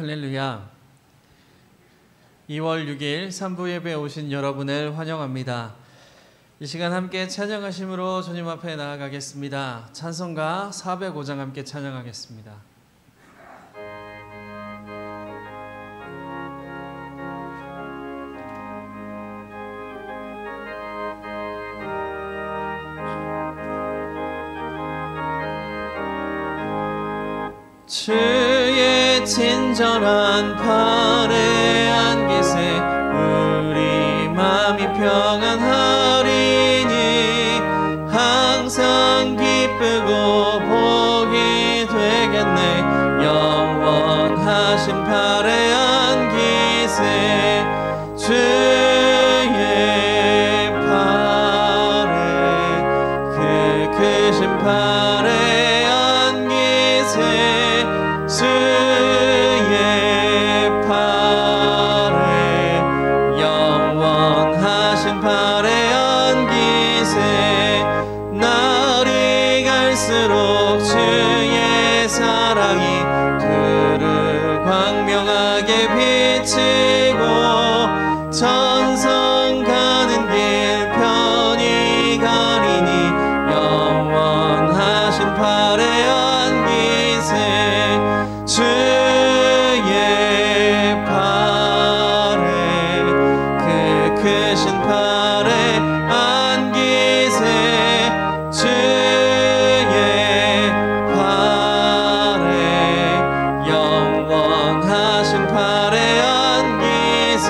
할렐루야. 2월 6일 3부 예배에 오신 여러분을 환영합니다. 이 시간 함께 찬양하심으로 주님 앞에 나아가겠습니다. 찬송가 405장 함께 찬양하겠습니다. 주의 친절한 팔에 안기세 우리 마음이 평안하리니 항상 기쁘고 복이 되겠네. 영원하신 팔에 안기세 주의 팔에 그 크신 팔에 안기세 주의 팔에 영원하신 팔에 안기세 날이 갈수록 주의 사랑이 두루 광명하게 비치고 천성 가는 길 편히 가리니 영원하신 팔에 안기세 주의 팔에 그 크신 팔에 안기세 주의 팔에 영원하신 팔에 안기세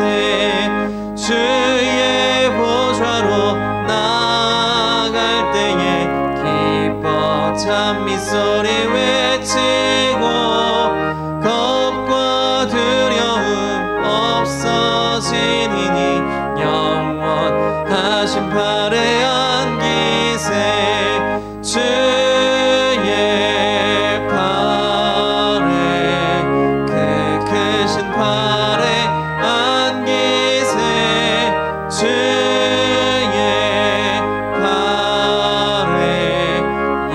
주의 보좌로 나아갈 때에 기뻐 찬미 소리 외치고 겁과 두려움 없어지니 영원하신 팔에 안기세 주의 팔에 그 크신 팔에 안기세 주의 팔에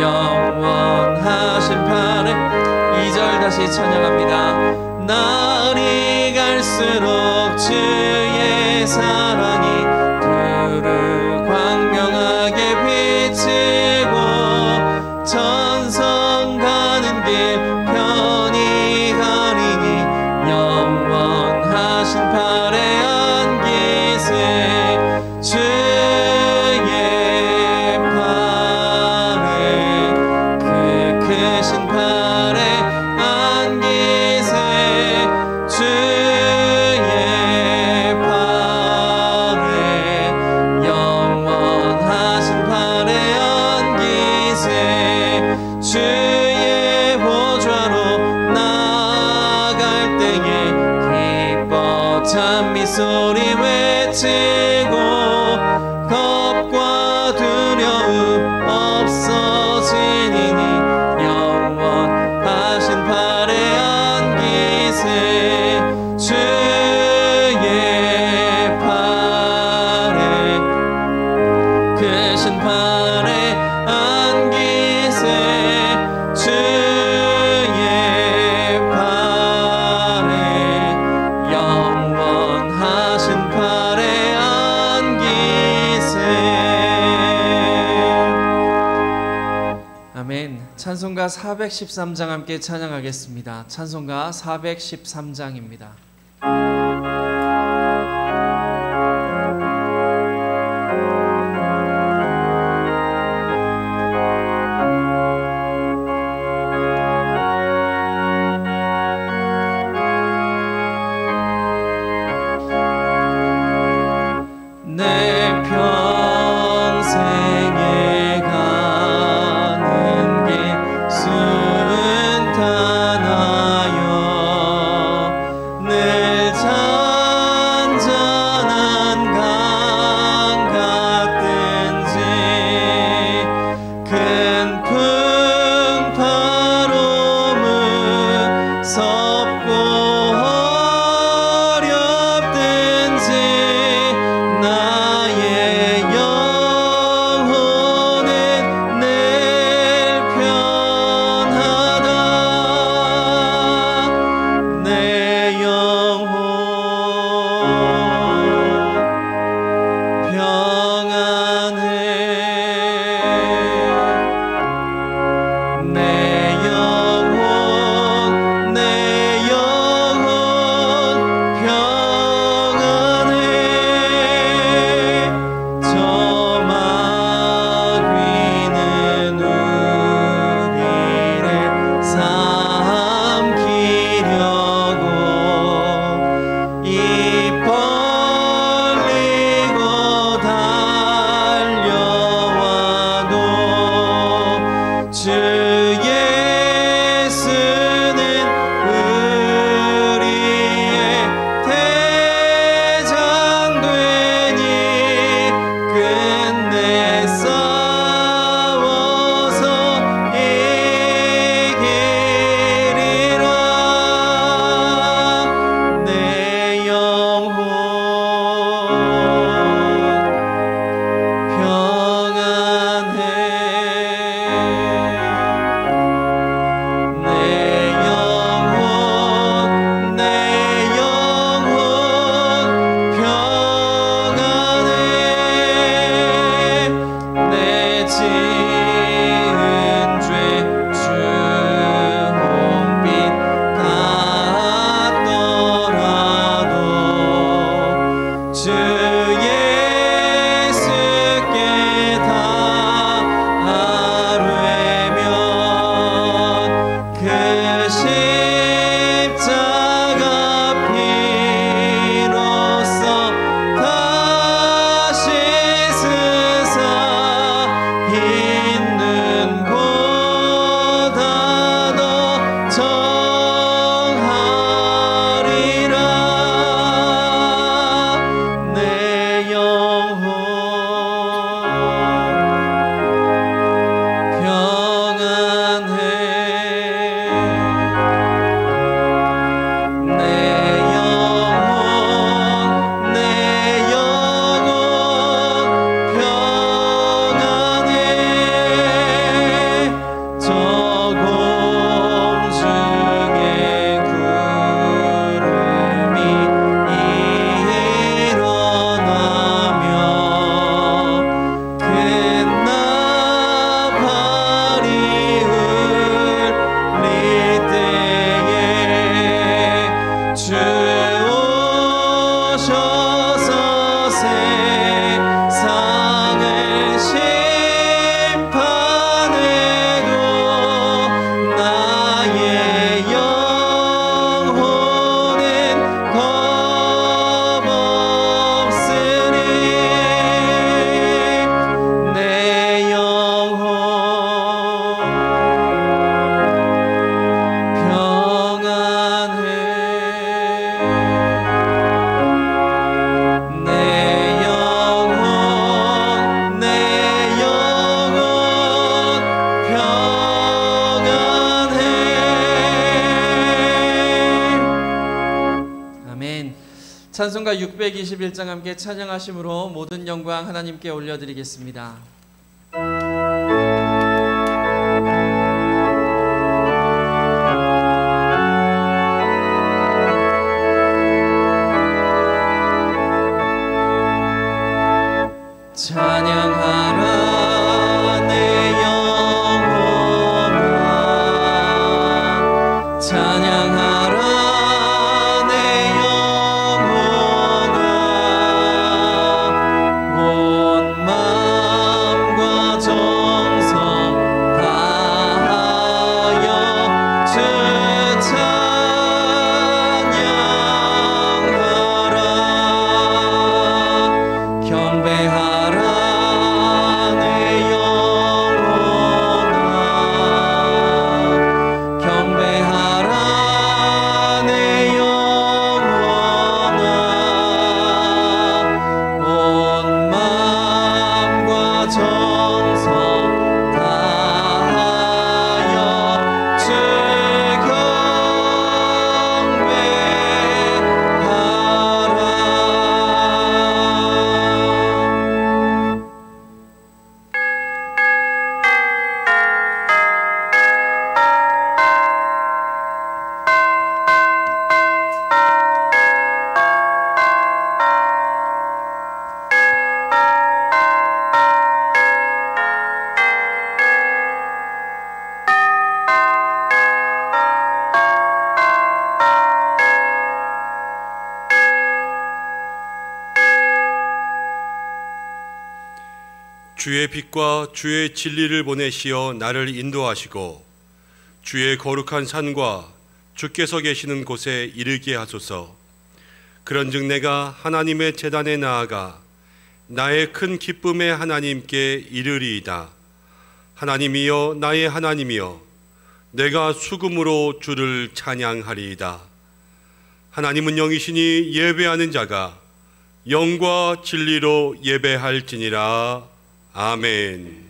영원하신 팔에 2절 다시 찬양합니다. 날이 갈수록 주의 사랑이 두루 광명하게 비치고 천성 가는 길 편히 가리니 영원하신 팔에 안기세 주의 팔에 그 크신 팔에 안기세 주의 팔에 영원하신 팔에 안기세 주의 보좌로 나아갈 때에 기뻐 찬미 소리 외치고 겁과 두려움 없어지니 영원하신 팔에 안기세 주의 팔에 크신 팔에 안기세 주의 팔에 영원하신 팔에 안기세. 아멘. 찬송가 413장 함께 찬양하겠습니다. 찬송가 413장입니다. 내 평생에 가는 길 순탄하여 늘 찬송가 621장 함께 찬양하심으로 모든 영광 하나님께 올려드리겠습니다. 찬양하라 내 영혼아, 찬양하라 내 영혼아, 온 마음과 정성 다하여 주 찬양하라. 경배하라 내 영혼아, 경배하라 내 영혼아, 온 마음과 정성 다하여 주 주의 빛과 주의 진리를 보내시어 나를 인도하시고 주의 거룩한 산과 주께서 계시는 곳에 이르게 하소서. 그런즉 내가 하나님의 제단에 나아가 나의 큰 기쁨의 하나님께 이르리이다. 하나님이여 나의 하나님이여 내가 수금으로 주를 찬양하리이다. 하나님은 영이시니 예배하는 자가 영과 진리로 예배할지니라. 아멘.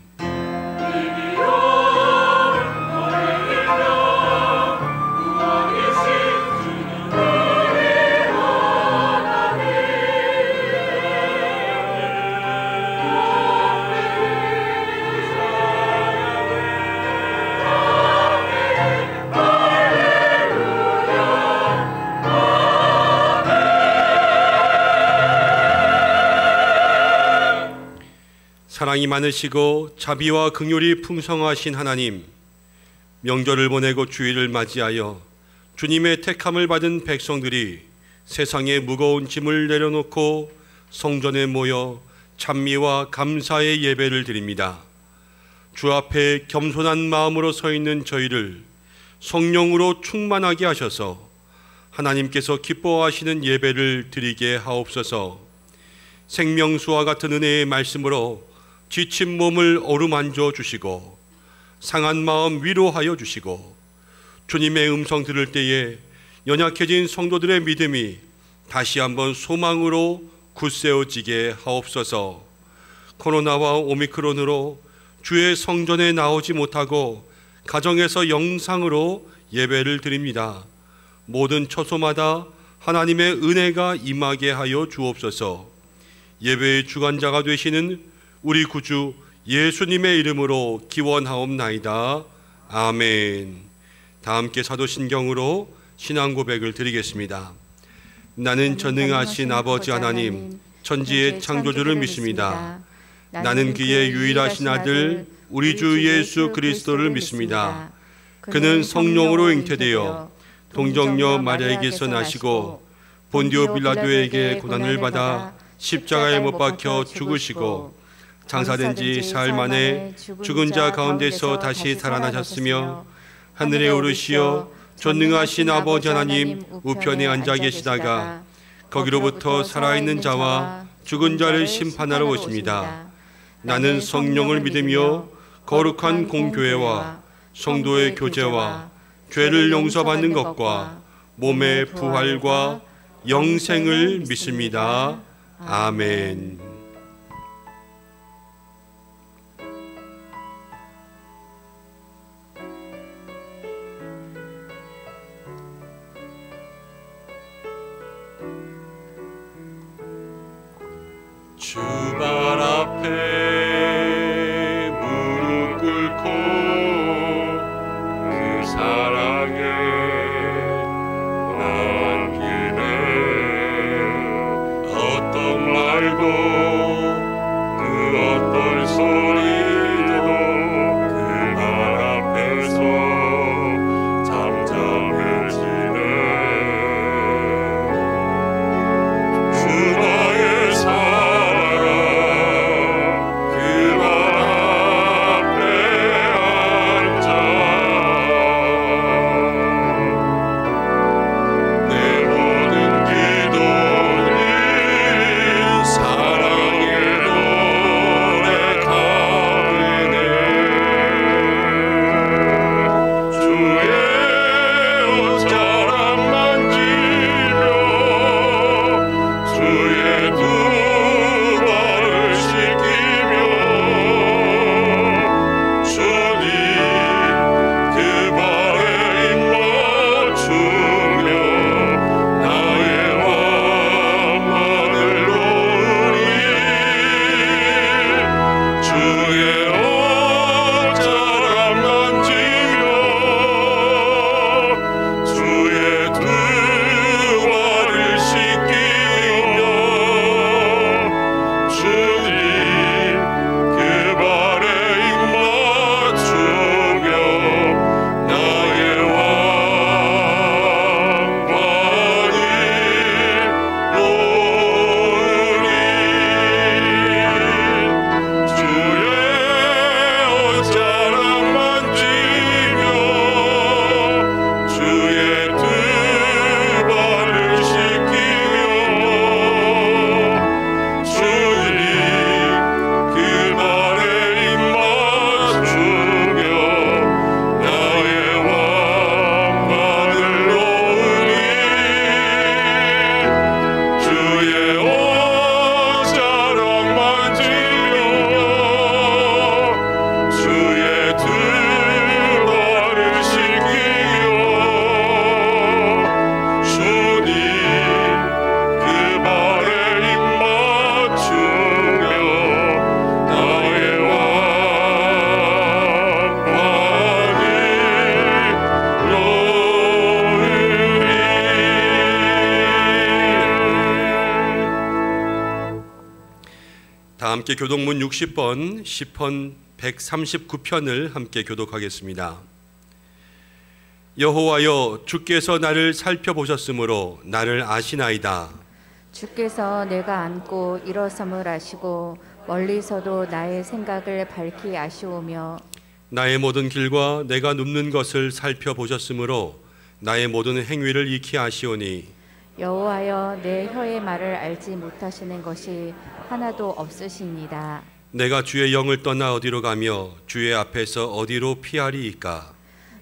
사랑이 많으시고 자비와 긍휼이 풍성하신 하나님, 명절을 보내고 주일을 맞이하여 주님의 택함을 받은 백성들이 세상의 무거운 짐을 내려놓고 성전에 모여 찬미와 감사의 예배를 드립니다. 주 앞에 겸손한 마음으로 서 있는 저희를 성령으로 충만하게 하셔서 하나님께서 기뻐하시는 예배를 드리게 하옵소서. 생명수와 같은 은혜의 말씀으로 지친 몸을 어루만져 주시고 상한 마음 위로하여 주시고 주님의 음성 들을 때에 연약해진 성도들의 믿음이 다시 한번 소망으로 굳세어지게 하옵소서. 코로나와 오미크론으로 주의 성전에 나오지 못하고 가정에서 영상으로 예배를 드립니다. 모든 처소마다 하나님의 은혜가 임하게 하여 주옵소서. 예배의 주관자가 되시는 우리 구주 예수님의 이름으로 기원하옵나이다. 아멘. 다 함께 사도신경으로 신앙 고백을 드리겠습니다. 나는 전능하신 아버지 하나님 천지의 창조주를 믿습니다. 나는 그의 유일하신 아들 우리 주 예수 그리스도를 믿습니다. 그는 성령으로 잉태되어 동정녀 마리아에게서 나시고 본디오 빌라도에게 고난을 받아 십자가에 못 박혀 죽으시고 장사된 지 사흘 만에 죽은 자 가운데서 다시 살아나셨으며 하늘에 오르시어 전능하신 아버지 하나님 우편에 앉아 계시다가 거기로부터 살아있는 자와 죽은 자를 심판하러 오십니다. 나는 성령을 믿으며 거룩한 공교회와 성도의 교제와 죄를 용서받는 것과 몸의 부활과 영생을 믿습니다. 아멘. 주 발 앞에 무릎 꿇고 그 사랑에 남기네. 어떤 말도 그 어떤 소리도 그 발 앞에서 잠잠해지네. 주 나의 사랑 그 발 앞에 앉아 내 모든 기도는 사랑의 노래 가르네. 주의 옷자락 만지며 주의 두 발을 씻기며 주님 그 발에 입 맞추며 나의 왕관을 놓으리. 주의 옷자락 만지며 주의 두 발을 씻기며 주님 그 발에 입 맞추며 나의 왕관을 놓으리. 주의 옷자락 만지며 주의 두 발을 씻기며 주님 그 발에 입 맞추며 나의 왕관을 놓으리. 주의 옷자락 만지며 주의 두 발을 씻기며 주님 그 발에 입 맞추며 나의 왕관을 놓으리. 다 함께 교독문 60번, 시편 139편을 함께 교독하겠습니다. 여호와여, 주께서 나를 살펴보셨으므로 나를 아시나이다. 주께서 내가 앉고 일어섬을 아시고 멀리서도 나의 생각을 밝히 아시오며 나의 모든 길과 내가 눕는 것을 살펴보셨으므로 나의 모든 행위를 익히 아시오니 여호와여 내 혀의 말을 알지 못하시는 것이 하나도 없으시니이다. 내가 주의 영을 떠나 어디로 가며 주의 앞에서 어디로 피하리이까.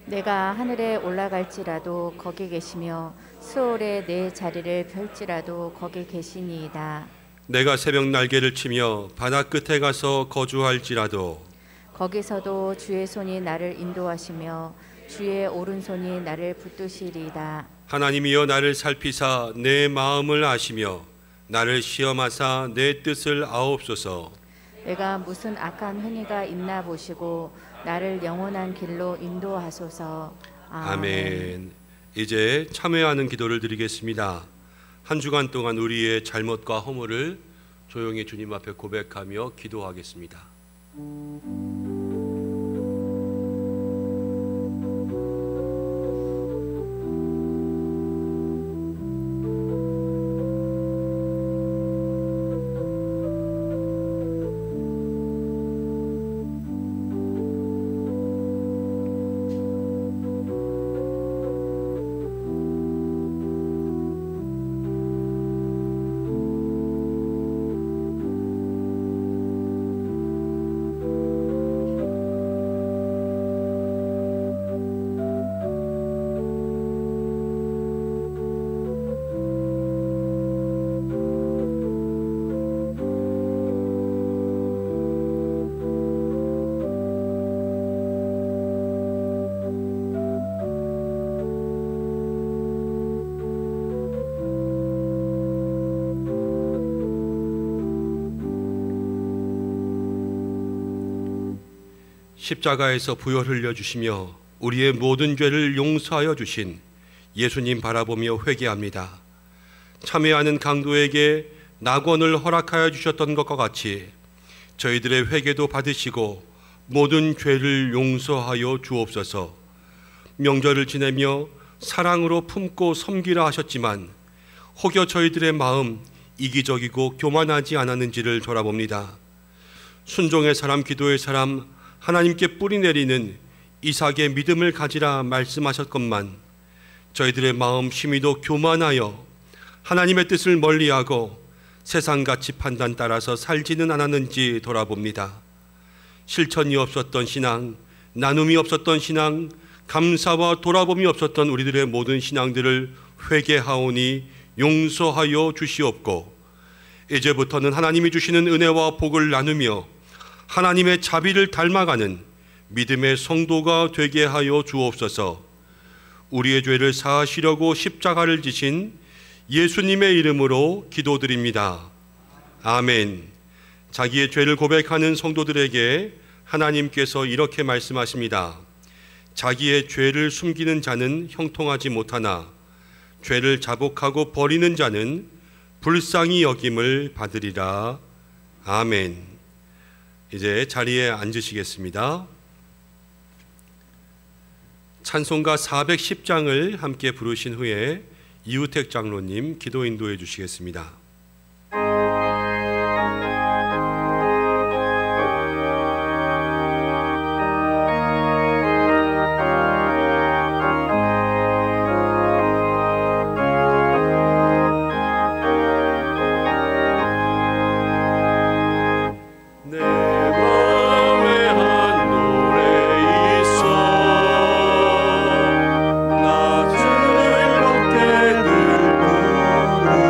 내가 하늘에 올라갈지라도 거기 계시며 수월에 내 자리를 펼지라도 거기 계시니이다. 내가 새벽 날개를 치며 바다 끝에 가서 거주할지라도 거기서도 주의 손이 나를 인도하시며 주의 오른손이 나를 붙드시리이다. 하나님이여 나를 살피사 내 마음을 아시며 나를 시험하사 내 뜻을 아옵소서. 내가 무슨 악한 행위가 있나 보시고 나를 영원한 길로 인도하소서. 아멘. 이제 참회하는 기도를 드리겠습니다. 한 주간 동안 우리의 잘못과 허물을 조용히 주님 앞에 고백하며 기도하겠습니다. 십자가에서 부혈 흘려주시며 우리의 모든 죄를 용서하여 주신 예수님 바라보며 회개합니다. 참회하는 강도에게 낙원을 허락하여 주셨던 것과 같이 저희들의 회개도 받으시고 모든 죄를 용서하여 주옵소서. 명절을 지내며 사랑으로 품고 섬기라 하셨지만 혹여 저희들의 마음 이기적이고 교만하지 않았는지를 돌아봅니다. 순종의 사람, 기도의 사람, 하나님께 뿌리 내리는 이삭의 믿음을 가지라 말씀하셨건만 저희들의 마음 심히도 교만하여 하나님의 뜻을 멀리하고 세상 가치 판단 따라서 살지는 않았는지 돌아봅니다. 실천이 없었던 신앙, 나눔이 없었던 신앙, 감사와 돌아봄이 없었던 우리들의 모든 신앙들을 회개하오니 용서하여 주시옵고 이제부터는 하나님이 주시는 은혜와 복을 나누며 하나님의 자비를 닮아가는 믿음의 성도가 되게 하여 주옵소서. 우리의 죄를 사하시려고 십자가를 지신 예수님의 이름으로 기도드립니다. 아멘. 자기의 죄를 고백하는 성도들에게 하나님께서 이렇게 말씀하십니다. 자기의 죄를 숨기는 자는 형통하지 못하나 죄를 자복하고 버리는 자는 불쌍히 여김을 받으리라. 아멘. 이제 자리에 앉으시겠습니다. 찬송가 410장을 함께 부르신 후에 이우택 장로님 기도 인도해 주시겠습니다. 나 즐겁게 늘 부르네.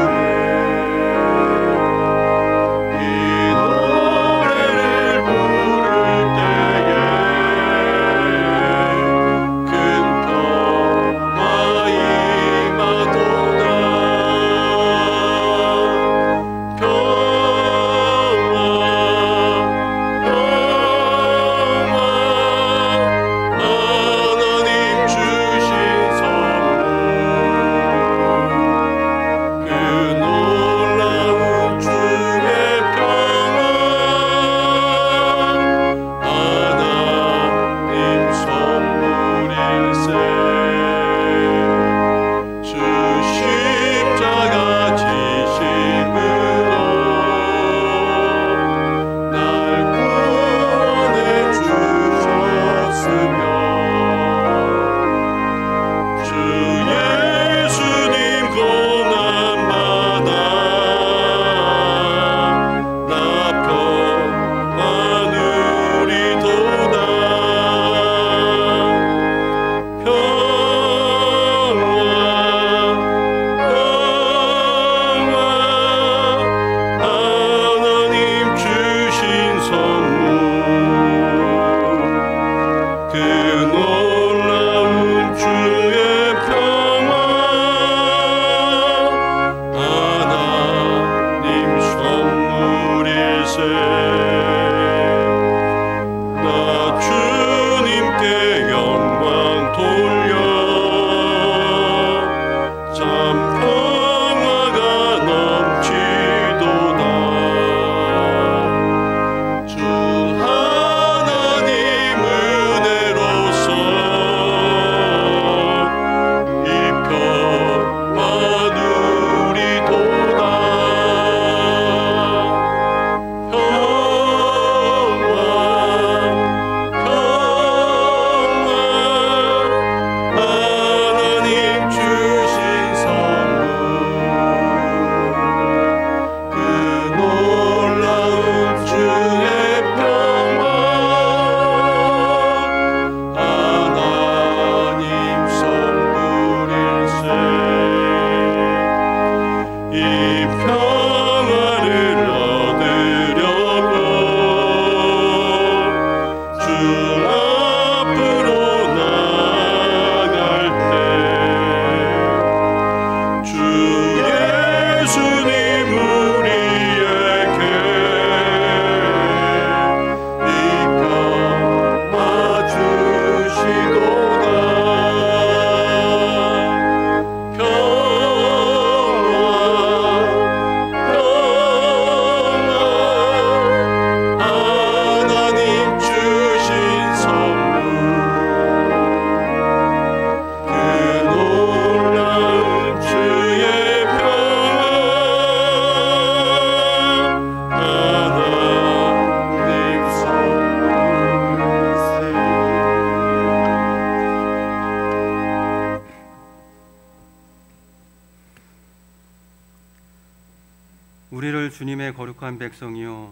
우리를 주님의 거룩한 백성이요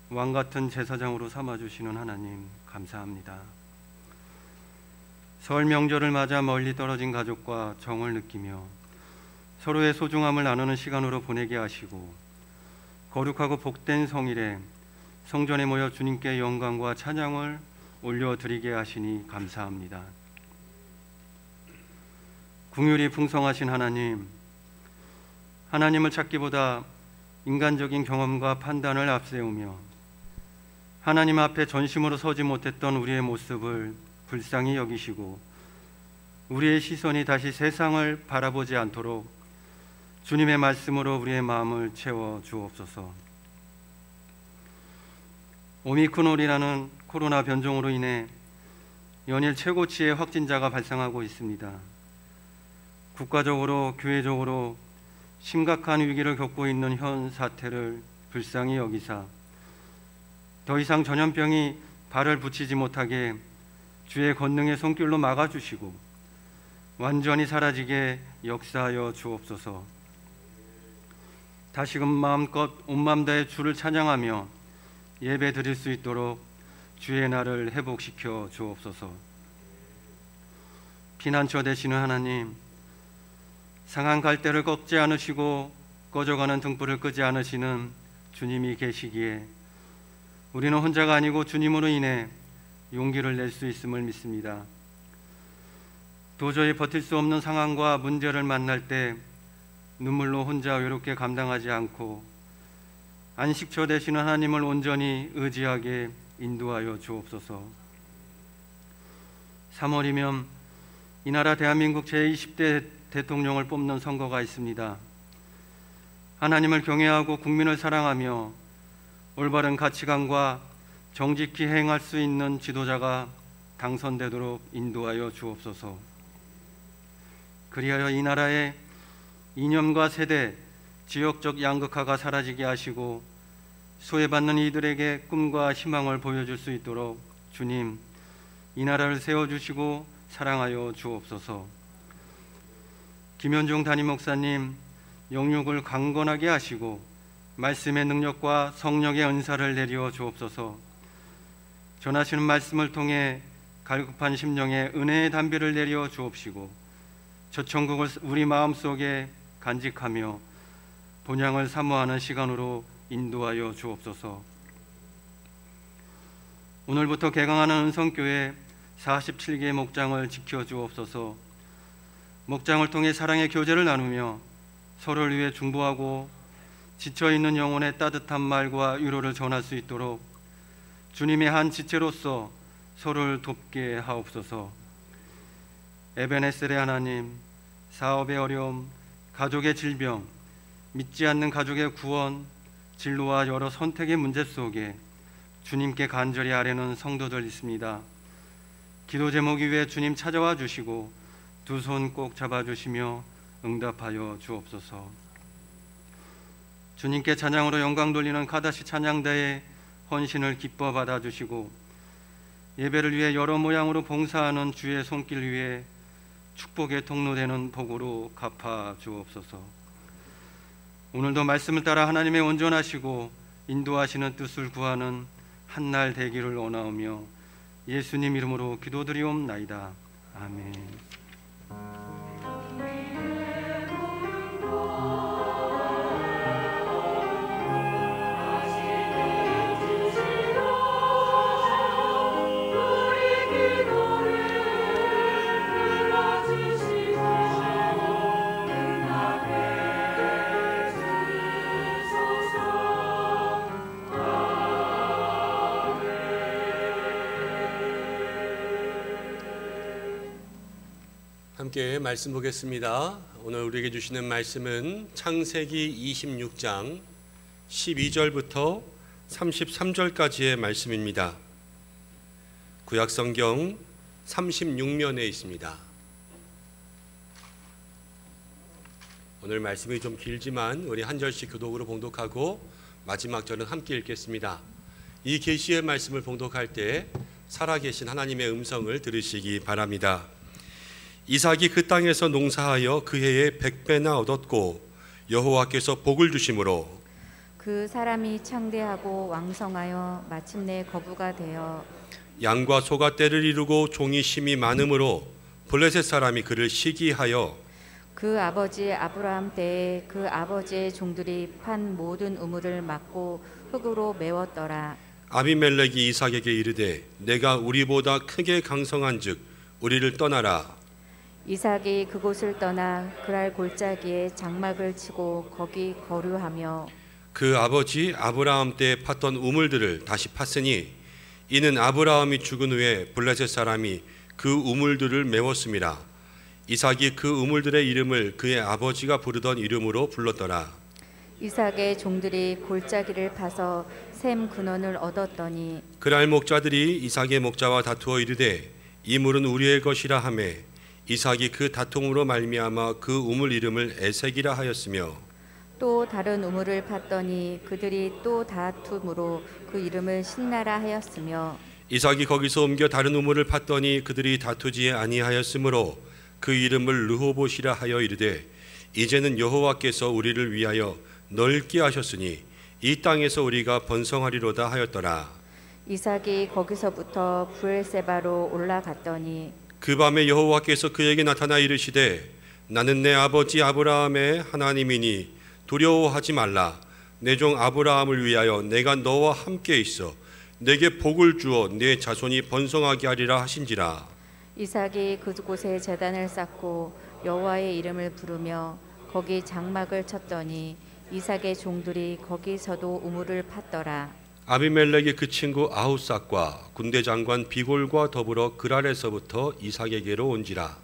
왕같은 제사장으로 삼아주시는 하나님 감사합니다. 설 명절을 맞아 멀리 떨어진 가족과 정을 느끼며 서로의 소중함을 나누는 시간으로 보내게 하시고 거룩하고 복된 성일에 성전에 모여 주님께 영광과 찬양을 올려드리게 하시니 감사합니다. 긍휼이 풍성하신 하나님, 하나님을 찾기보다 인간적인 경험과 판단을 앞세우며 하나님 앞에 전심으로 서지 못했던 우리의 모습을 불쌍히 여기시고 우리의 시선이 다시 세상을 바라보지 않도록 주님의 말씀으로 우리의 마음을 채워 주옵소서. 오미크론이라는 코로나 변종으로 인해 연일 최고치의 확진자가 발생하고 있습니다. 국가적으로 교회적으로 심각한 위기를 겪고 있는 현 사태를 불쌍히 여기사 더 이상 전염병이 발을 붙이지 못하게 주의 권능의 손길로 막아주시고 완전히 사라지게 역사하여 주옵소서. 다시금 마음껏 온 마음 다해 주를 찬양하며 예배 드릴 수 있도록 주의 날을 회복시켜 주옵소서. 피난처 되시는 하나님, 상한 갈대를 꺾지 않으시고 꺼져가는 등불을 끄지 않으시는 주님이 계시기에 우리는 혼자가 아니고 주님으로 인해 용기를 낼 수 있음을 믿습니다. 도저히 버틸 수 없는 상황과 문제를 만날 때 눈물로 혼자 외롭게 감당하지 않고 안식처 되시는 하나님을 온전히 의지하게 인도하여 주옵소서. 3월이면 이 나라 대한민국 제20대 대통령을 뽑는 선거가 있습니다. 하나님을 경외하고 국민을 사랑하며 올바른 가치관과 정직히 행할 수 있는 지도자가 당선되도록 인도하여 주옵소서. 그리하여 이 나라의 이념과 세대, 지역적 양극화가 사라지게 하시고 소외받는 이들에게 꿈과 희망을 보여줄 수 있도록 주님, 이 나라를 세워주시고 사랑하여 주옵소서. 김현중 담임 목사님 영육을 강건하게 하시고 말씀의 능력과 성령의 은사를 내려 주옵소서. 전하시는 말씀을 통해 갈급한 심령에 은혜의 담비를 내려 주옵시고 저 천국을 우리 마음속에 간직하며 본향을 사모하는 시간으로 인도하여 주옵소서. 오늘부터 개강하는 은성교회 47개 목장을 지켜 주옵소서. 목장을 통해 사랑의 교제를 나누며 서로를 위해 중보하고 지쳐있는 영혼의 따뜻한 말과 위로를 전할 수 있도록 주님의 한 지체로서 서로를 돕게 하옵소서. 에베네셀의 하나님, 사업의 어려움, 가족의 질병, 믿지 않는 가족의 구원, 진로와 여러 선택의 문제 속에 주님께 간절히 아뢰는 성도들 있습니다. 기도 제목 위에 주님 찾아와 주시고 두 손 꼭 잡아주시며 응답하여 주옵소서. 주님께 찬양으로 영광 돌리는 카다시 찬양대의 헌신을 기뻐 받아주시고 예배를 위해 여러 모양으로 봉사하는 주의 손길 위에 축복의 통로되는 복으로 갚아 주옵소서. 오늘도 말씀을 따라 하나님의 온전하시고 인도하시는 뜻을 구하는 한날 되기를 원하오며 예수님 이름으로 기도드리옵나이다. 아멘. 함께 말씀 보겠습니다. 오늘 우리에게 주시는 말씀은 창세기 26장 12절부터 33절까지의 말씀입니다. 구약성경 36면에 있습니다. 오늘 말씀이 좀 길지만 우리 한 절씩 교독으로 봉독하고 마지막 절은 함께 읽겠습니다. 이 계시의 말씀을 봉독할 때 살아계신 하나님의 음성을 들으시기 바랍니다. 이삭이 그 땅에서 농사하여 그 해에 100배나 얻었고 여호와께서 복을 주심으로 그 사람이 창대하고 왕성하여 마침내 거부가 되어 양과 소가 때를 이루고 종이 심이 많음으로 블레셋 사람이 그를 시기하여 그 아버지 아브라함 때에 그 아버지의 종들이 판 모든 우물을 막고 흙으로 메웠더라. 아비멜렉이 이삭에게 이르되 내가 우리보다 크게 강성한즉 우리를 떠나라. 이삭이 그곳을 떠나 그랄 골짜기에 장막을 치고 거기 거류하며 그 아버지 아브라함 때 팠던 우물들을 다시 팠으니 이는 아브라함이 죽은 후에 블레셋 사람이 그 우물들을 메웠습니다. 이삭이 그 우물들의 이름을 그의 아버지가 부르던 이름으로 불렀더라. 이삭의 종들이 골짜기를 파서 샘 근원을 얻었더니 그날 목자들이 이삭의 목자와 다투어 이르되 이 물은 우리의 것이라 하매 이삭이 그 다툼으로 말미암아 그 우물 이름을 에색이라 하였으며 또 다른 우물을 팠더니 그들이 또 다툼으로 그 이름을 신나라 하였으며 이삭이 거기서 옮겨 다른 우물을 팠더니 그들이 다투지 아니하였으므로 그 이름을 르호봇이라 하여 이르되 이제는 여호와께서 우리를 위하여 넓게 하셨으니 이 땅에서 우리가 번성하리로다 하였더라. 이삭이 거기서부터 부엘세바로 올라갔더니 그 밤에 여호와께서 그에게 나타나 이르시되 나는 내 아버지 아브라함의 하나님이니 두려워하지 말라. 내 종 아브라함을 위하여 내가 너와 함께 있어 내게 복을 주어 내 자손이 번성하게 하리라 하신지라. 이삭이 그곳에 제단을 쌓고 여호와의 이름을 부르며 거기 장막을 쳤더니 이삭의 종들이 거기서도 우물을 팠더라. 아비멜렉의 그 친구 아후삭과 군대 장관 비골과 더불어 그랄에서부터 이삭에게로 온지라.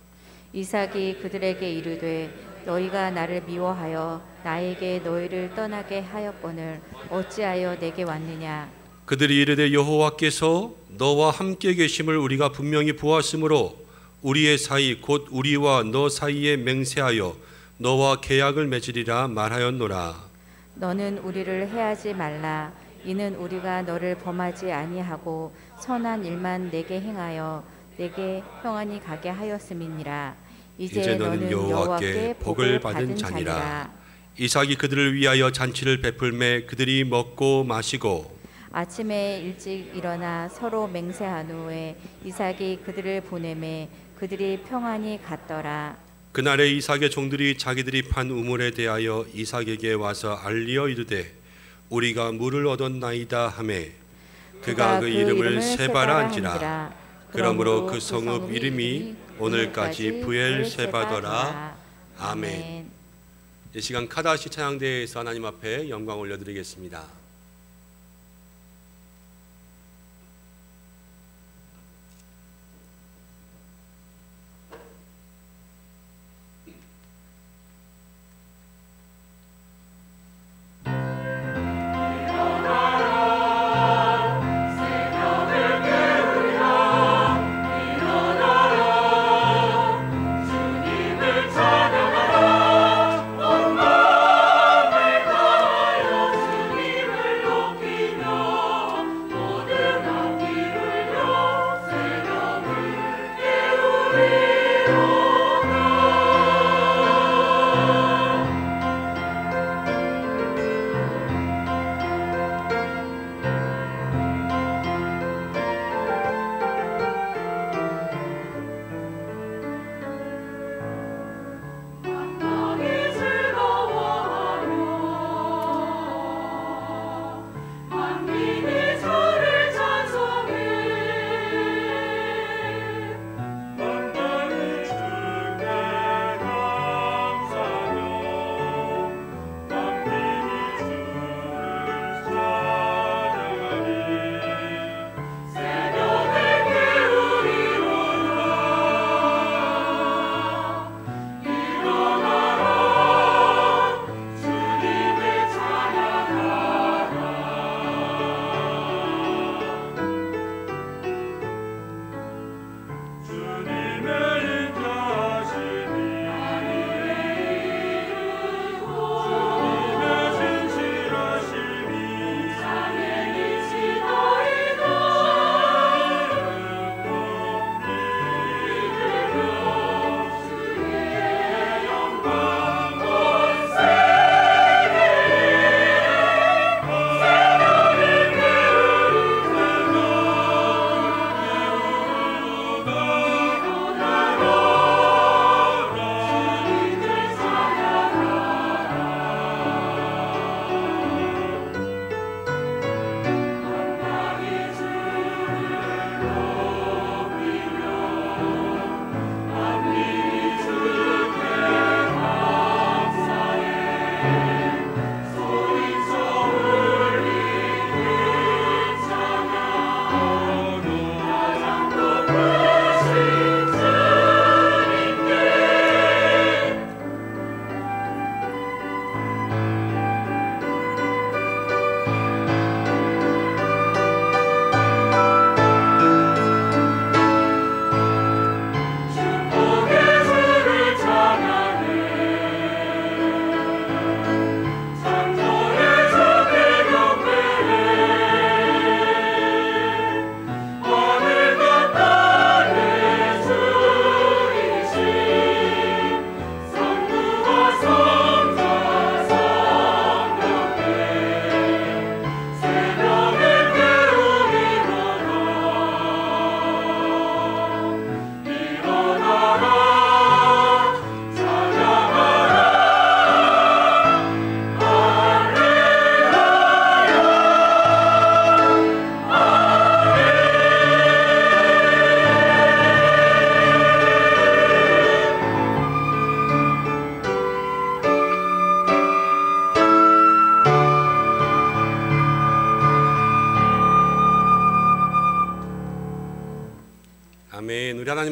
이삭이 그들에게 이르되 너희가 나를 미워하여 나에게 너희를 떠나게 하였거늘 어찌하여 내게 왔느냐. 그들이 이르되 여호와께서 너와 함께 계심을 우리가 분명히 보았으므로 우리의 사이 곧 우리와 너 사이에 맹세하여 너와 계약을 맺으리라 말하였노라. 너는 우리를 해하지 말라. 이는 우리가 너를 범하지 아니하고 선한 일만 내게 행하여 내게 평안히 가게 하였음이니라. 이제 너는 여호와께 복을 받은 자니라. 이삭이 그들을 위하여 잔치를 베풀매 그들이 먹고 마시고 아침에 일찍 일어나 서로 맹세한 후에 이삭이 그들을 보내매 그들이 평안히 갔더라. 그날에 이삭의 종들이 자기들이 판 우물에 대하여 이삭에게 와서 알리어 이르되 우리가 물을 얻었나이다 하매 그가 그 이름을 세바라 한지라. 그러므로 그 성읍 이름이 오늘까지 부엘세바더라. 아멘. 이 시간 카다시 찬양대에서 하나님 앞에 영광 올려드리겠습니다.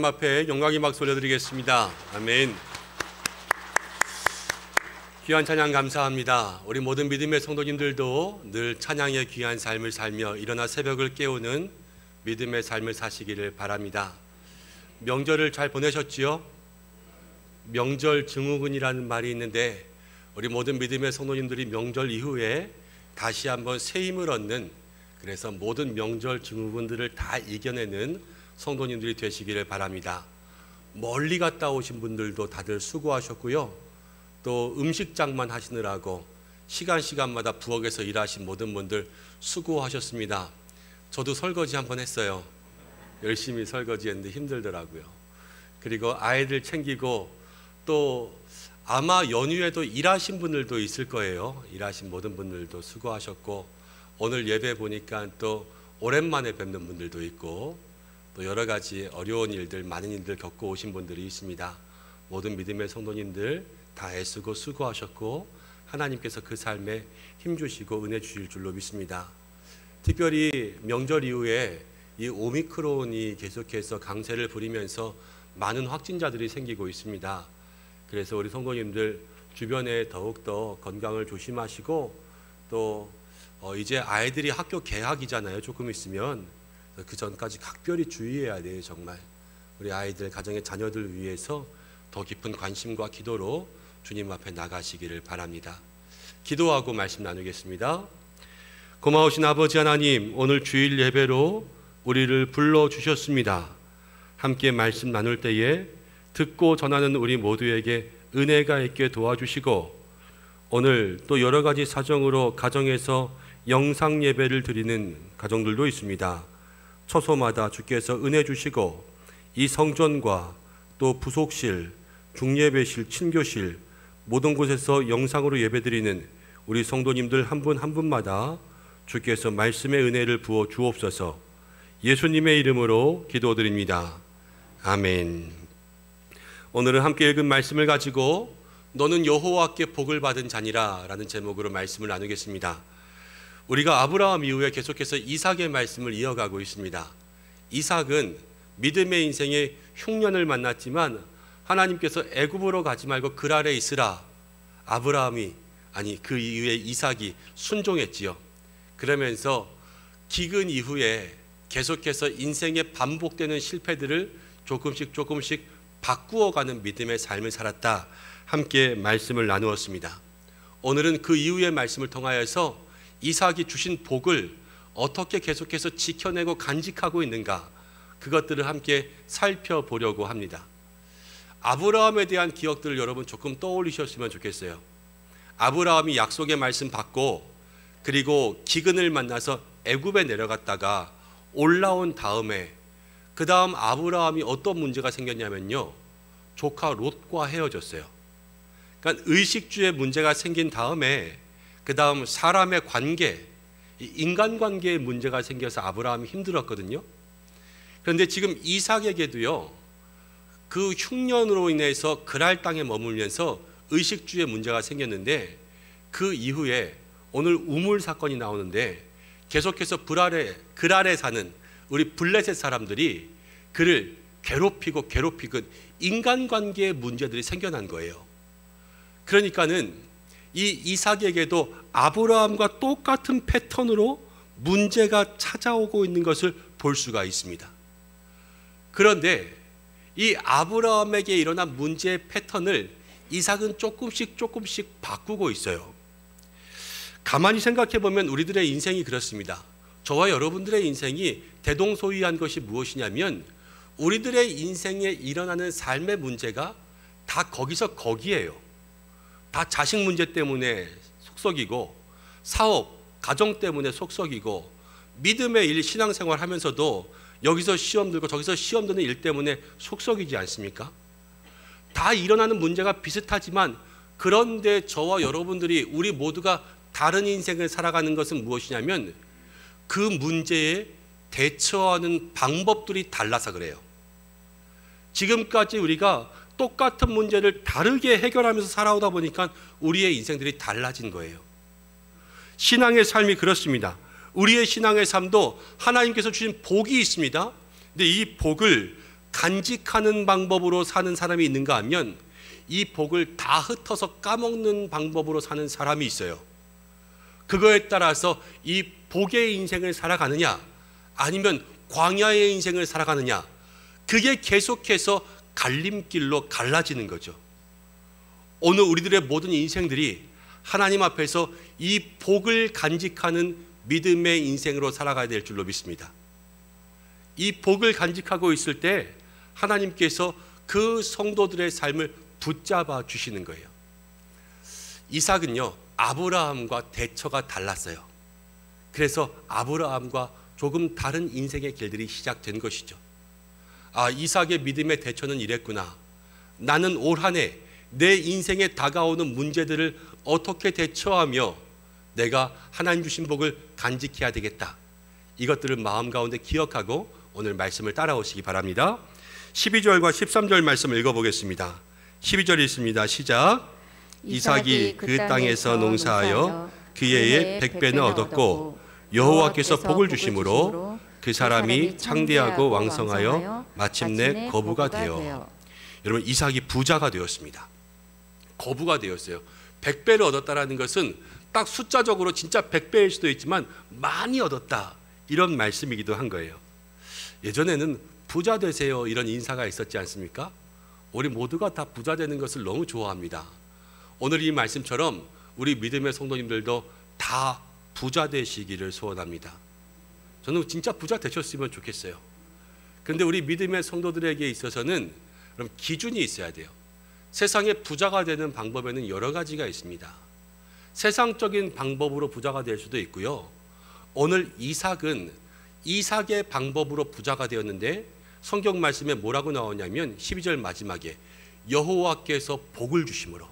하나님 앞에 영광의 박수 올려드리겠습니다. 아멘. 귀한 찬양 감사합니다. 우리 모든 믿음의 성도님들도 늘 찬양의 귀한 삶을 살며 일어나 새벽을 깨우는 믿음의 삶을 사시기를 바랍니다. 명절을 잘 보내셨지요? 명절 증후군이라는 말이 있는데 우리 모든 믿음의 성도님들이 명절 이후에 다시 한번 새 힘을 얻는, 그래서 모든 명절 증후군들을 다 이겨내는 성도님들이 되시기를 바랍니다. 멀리 갔다 오신 분들도 다들 수고하셨고요. 또 음식장만 하시느라고 시간마다 부엌에서 일하신 모든 분들 수고하셨습니다. 저도 설거지 한번 했어요. 열심히 설거지했는데 힘들더라고요. 그리고 아이들 챙기고 또 아마 연휴에도 일하신 분들도 있을 거예요. 일하신 모든 분들도 수고하셨고, 오늘 예배 보니까 또 오랜만에 뵙는 분들도 있고, 또 여러 가지 어려운 일들, 많은 일들 겪고 오신 분들이 있습니다. 모든 믿음의 성도님들 다 애쓰고 수고하셨고, 하나님께서 그 삶에 힘주시고 은혜 주실 줄로 믿습니다. 특별히 명절 이후에 이 오미크론이 계속해서 강세를 부리면서 많은 확진자들이 생기고 있습니다. 그래서 우리 성도님들 주변에 더욱더 건강을 조심하시고, 또 이제 아이들이 학교 개학이잖아요. 조금 있으면. 그 전까지 각별히 주의해야 돼요. 정말 우리 아이들, 가정의 자녀들 위해서 더 깊은 관심과 기도로 주님 앞에 나가시기를 바랍니다. 기도하고 말씀 나누겠습니다. 고마우신 아버지 하나님, 오늘 주일 예배로 우리를 불러주셨습니다. 함께 말씀 나눌 때에 듣고 전하는 우리 모두에게 은혜가 있게 도와주시고, 오늘 또 여러 가지 사정으로 가정에서 영상 예배를 드리는 가정들도 있습니다. 처소마다 주께서 은혜 주시고, 이 성전과 또 부속실, 중예배실, 친교실 모든 곳에서 영상으로 예배드리는 우리 성도님들 한 분 한 분마다 주께서 말씀의 은혜를 부어 주옵소서. 예수님의 이름으로 기도드립니다. 아멘. 오늘은 함께 읽은 말씀을 가지고 너는 여호와께 복을 받은 자니라 라는 제목으로 말씀을 나누겠습니다. 우리가 아브라함 이후에 계속해서 이삭의 말씀을 이어가고 있습니다. 이삭은 믿음의 인생의 흉년을 만났지만 하나님께서 애굽으로 가지 말고 그랄에 있으라. 아브라함이, 아니 그 이후에 이삭이 순종했지요. 그러면서 기근 이후에 계속해서 인생의 반복되는 실패들을 조금씩 바꾸어가는 믿음의 삶을 살았다. 함께 말씀을 나누었습니다. 오늘은 그 이후의 말씀을 통하여서 이삭이 주신 복을 어떻게 계속해서 지켜내고 간직하고 있는가, 그것들을 함께 살펴보려고 합니다. 아브라함에 대한 기억들을 여러분 조금 떠올리셨으면 좋겠어요. 아브라함이 약속의 말씀 받고, 그리고 기근을 만나서 애굽에 내려갔다가 올라온 다음에 그 다음 아브라함이 어떤 문제가 생겼냐면요, 조카 롯과 헤어졌어요. 그러니까 의식주의 문제가 생긴 다음에 그 다음 사람의 관계, 인간관계의 문제가 생겨서 아브라함이 힘들었거든요. 그런데 지금 이삭에게도요, 그 흉년으로 인해서 그랄 땅에 머물면서 의식주의 문제가 생겼는데, 그 이후에 오늘 우물 사건이 나오는데 계속해서 그랄에 사는 우리 블레셋 사람들이 그를 괴롭히고 인간관계의 문제들이 생겨난 거예요. 그러니까는 이 이삭에게도 아브라함과 똑같은 패턴으로 문제가 찾아오고 있는 것을 볼 수가 있습니다. 그런데 이 아브라함에게 일어난 문제의 패턴을 이삭은 조금씩 바꾸고 있어요. 가만히 생각해 보면 우리들의 인생이 그렇습니다. 저와 여러분들의 인생이 대동소이한 것이 무엇이냐면, 우리들의 인생에 일어나는 삶의 문제가 다 거기에요. 다 자식 문제 때문에 속썩이고, 사업, 가정 때문에 속썩이고, 믿음의 일, 신앙생활 하면서도 여기서 시험 들고 저기서 시험 드는 일 때문에 속썩이지 않습니까? 다 일어나는 문제가 비슷하지만, 그런데 저와 여러분들이, 우리 모두가 다른 인생을 살아가는 것은 무엇이냐면, 그 문제에 대처하는 방법들이 달라서 그래요. 지금까지 우리가 똑같은 문제를 다르게 해결하면서 살아오다 보니까 우리의 인생들이 달라진 거예요. 신앙의 삶이 그렇습니다. 우리의 신앙의 삶도 하나님께서 주신 복이 있습니다. 근데 이 복을 간직하는 방법으로 사는 사람이 있는가 하면 이 복을 다 흩어서 까먹는 방법으로 사는 사람이 있어요. 그거에 따라서 이 복의 인생을 살아가느냐 아니면 광야의 인생을 살아가느냐, 그게 계속해서 갈림길로 갈라지는 거죠. 오늘 우리들의 모든 인생들이 하나님 앞에서 이 복을 간직하는 믿음의 인생으로 살아가야 될 줄로 믿습니다. 이 복을 간직하고 있을 때 하나님께서 그 성도들의 삶을 붙잡아 주시는 거예요. 이삭은요, 아브라함과 대처가 달랐어요. 그래서 아브라함과 조금 다른 인생의 길들이 시작된 것이죠. 이삭의 믿음의 대처는 이랬구나. 나는 올 한 해 내 인생에 다가오는 문제들을 어떻게 대처하며 내가 하나님 주신 복을 간직해야 되겠다. 이것들을 마음 가운데 기억하고 오늘 말씀을 따라오시기 바랍니다. 12절과 13절 말씀을 읽어보겠습니다. 12절 있습니다. 시작. 이삭이 그 땅에서 농사하여 그 해에 100배는 얻었고 여호와께서 복을 주심으로 그 사람이 창대하고 왕성하여 마침내 거부가 되어. 여러분, 이삭이 부자가 되었습니다. 거부가 되었어요. 100배를 얻었다라는 것은 딱 숫자적으로 진짜 100배일 수도 있지만 많이 얻었다, 이런 말씀이기도 한 거예요. 예전에는 부자 되세요 이런 인사가 있었지 않습니까? 우리 모두가 다 부자 되는 것을 너무 좋아합니다. 오늘 이 말씀처럼 우리 믿음의 성도님들도 다 부자 되시기를 소원합니다. 저는 진짜 부자 되셨으면 좋겠어요. 그런데 우리 믿음의 성도들에게 있어서는 그럼 기준이 있어야 돼요. 세상에 부자가 되는 방법에는 여러 가지가 있습니다. 세상적인 방법으로 부자가 될 수도 있고요. 오늘 이삭은 이삭의 방법으로 부자가 되었는데 성경 말씀에 뭐라고 나오냐면 12절 마지막에 여호와께서 복을 주심으로.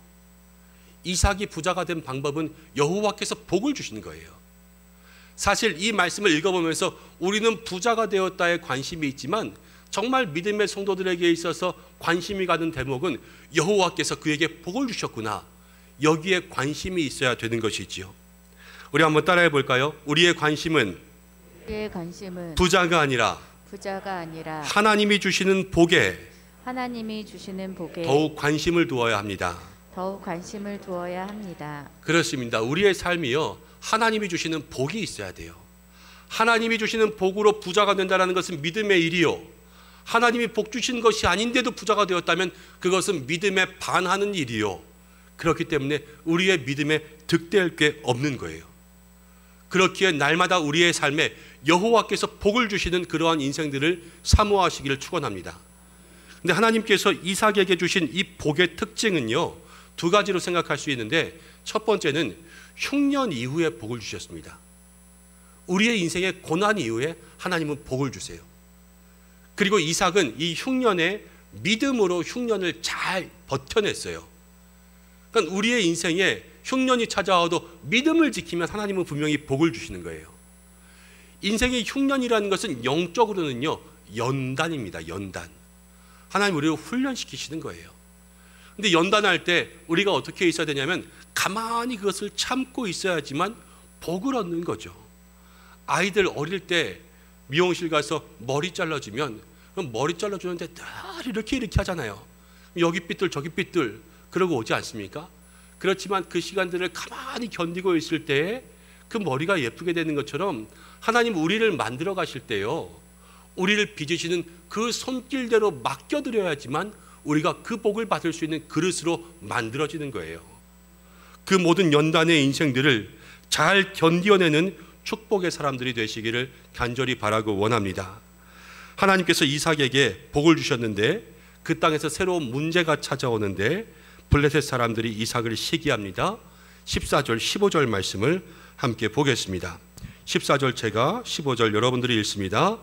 이삭이 부자가 된 방법은 여호와께서 복을 주시는 거예요. 사실 이 말씀을 읽어보면서 우리는 부자가 되었다에 관심이 있지만 정말 믿음의 성도들에게 있어서 관심이 가는 대목은 여호와께서 그에게 복을 주셨구나, 여기에 관심이 있어야 되는 것이지요. 우리 한번 따라해 볼까요? 우리의 관심은 부자가 아니라 하나님이 주시는 복에 더욱 관심을 두어야 합니다. 그렇습니다. 우리의 삶이요, 하나님이 주시는 복이 있어야 돼요. 하나님이 주시는 복으로 부자가 된다는 것은 믿음의 일이요, 하나님이 복 주신 것이 아닌데도 부자가 되었다면 그것은 믿음에 반하는 일이요. 그렇기 때문에 우리의 믿음에 득대할 게 없는 거예요. 그렇기에 날마다 우리의 삶에 여호와께서 복을 주시는 그러한 인생들을 사모하시기를 축원합니다. 근데 하나님께서 이삭에게 주신 이 복의 특징은요, 두 가지로 생각할 수 있는데, 첫 번째는 흉년 이후에 복을 주셨습니다. 우리의 인생의 고난 이후에 하나님은 복을 주세요. 그리고 이삭은 이 흉년에 믿음으로 흉년을 잘 버텨냈어요. 그러니까 우리의 인생에 흉년이 찾아와도 믿음을 지키면 하나님은 분명히 복을 주시는 거예요. 인생의 흉년이라는 것은 영적으로는요, 연단입니다. 연단. 하나님 우리를 훈련시키시는 거예요. 근데 연단할 때 우리가 어떻게 있어야 되냐면 가만히 그것을 참고 있어야지만 복을 얻는 거죠. 아이들 어릴 때 미용실 가서 머리 잘라주면 그럼 머리 잘라주는데 늘 이렇게 하잖아요. 여기 삐뚤 저기 삐뚤 그러고 오지 않습니까? 그렇지만 그 시간들을 가만히 견디고 있을 때 그 머리가 예쁘게 되는 것처럼 하나님 우리를 만들어 가실 때요, 우리를 빚으시는 그 손길대로 맡겨드려야지만 우리가 그 복을 받을 수 있는 그릇으로 만들어지는 거예요. 그 모든 연단의 인생들을 잘 견디어내는 축복의 사람들이 되시기를 간절히 바라고 원합니다. 하나님께서 이삭에게 복을 주셨는데 그 땅에서 새로운 문제가 찾아오는데 블레셋 사람들이 이삭을 시기합니다. 14절 15절 말씀을 함께 보겠습니다. 14절 제가 15절 여러분들이 읽습니다.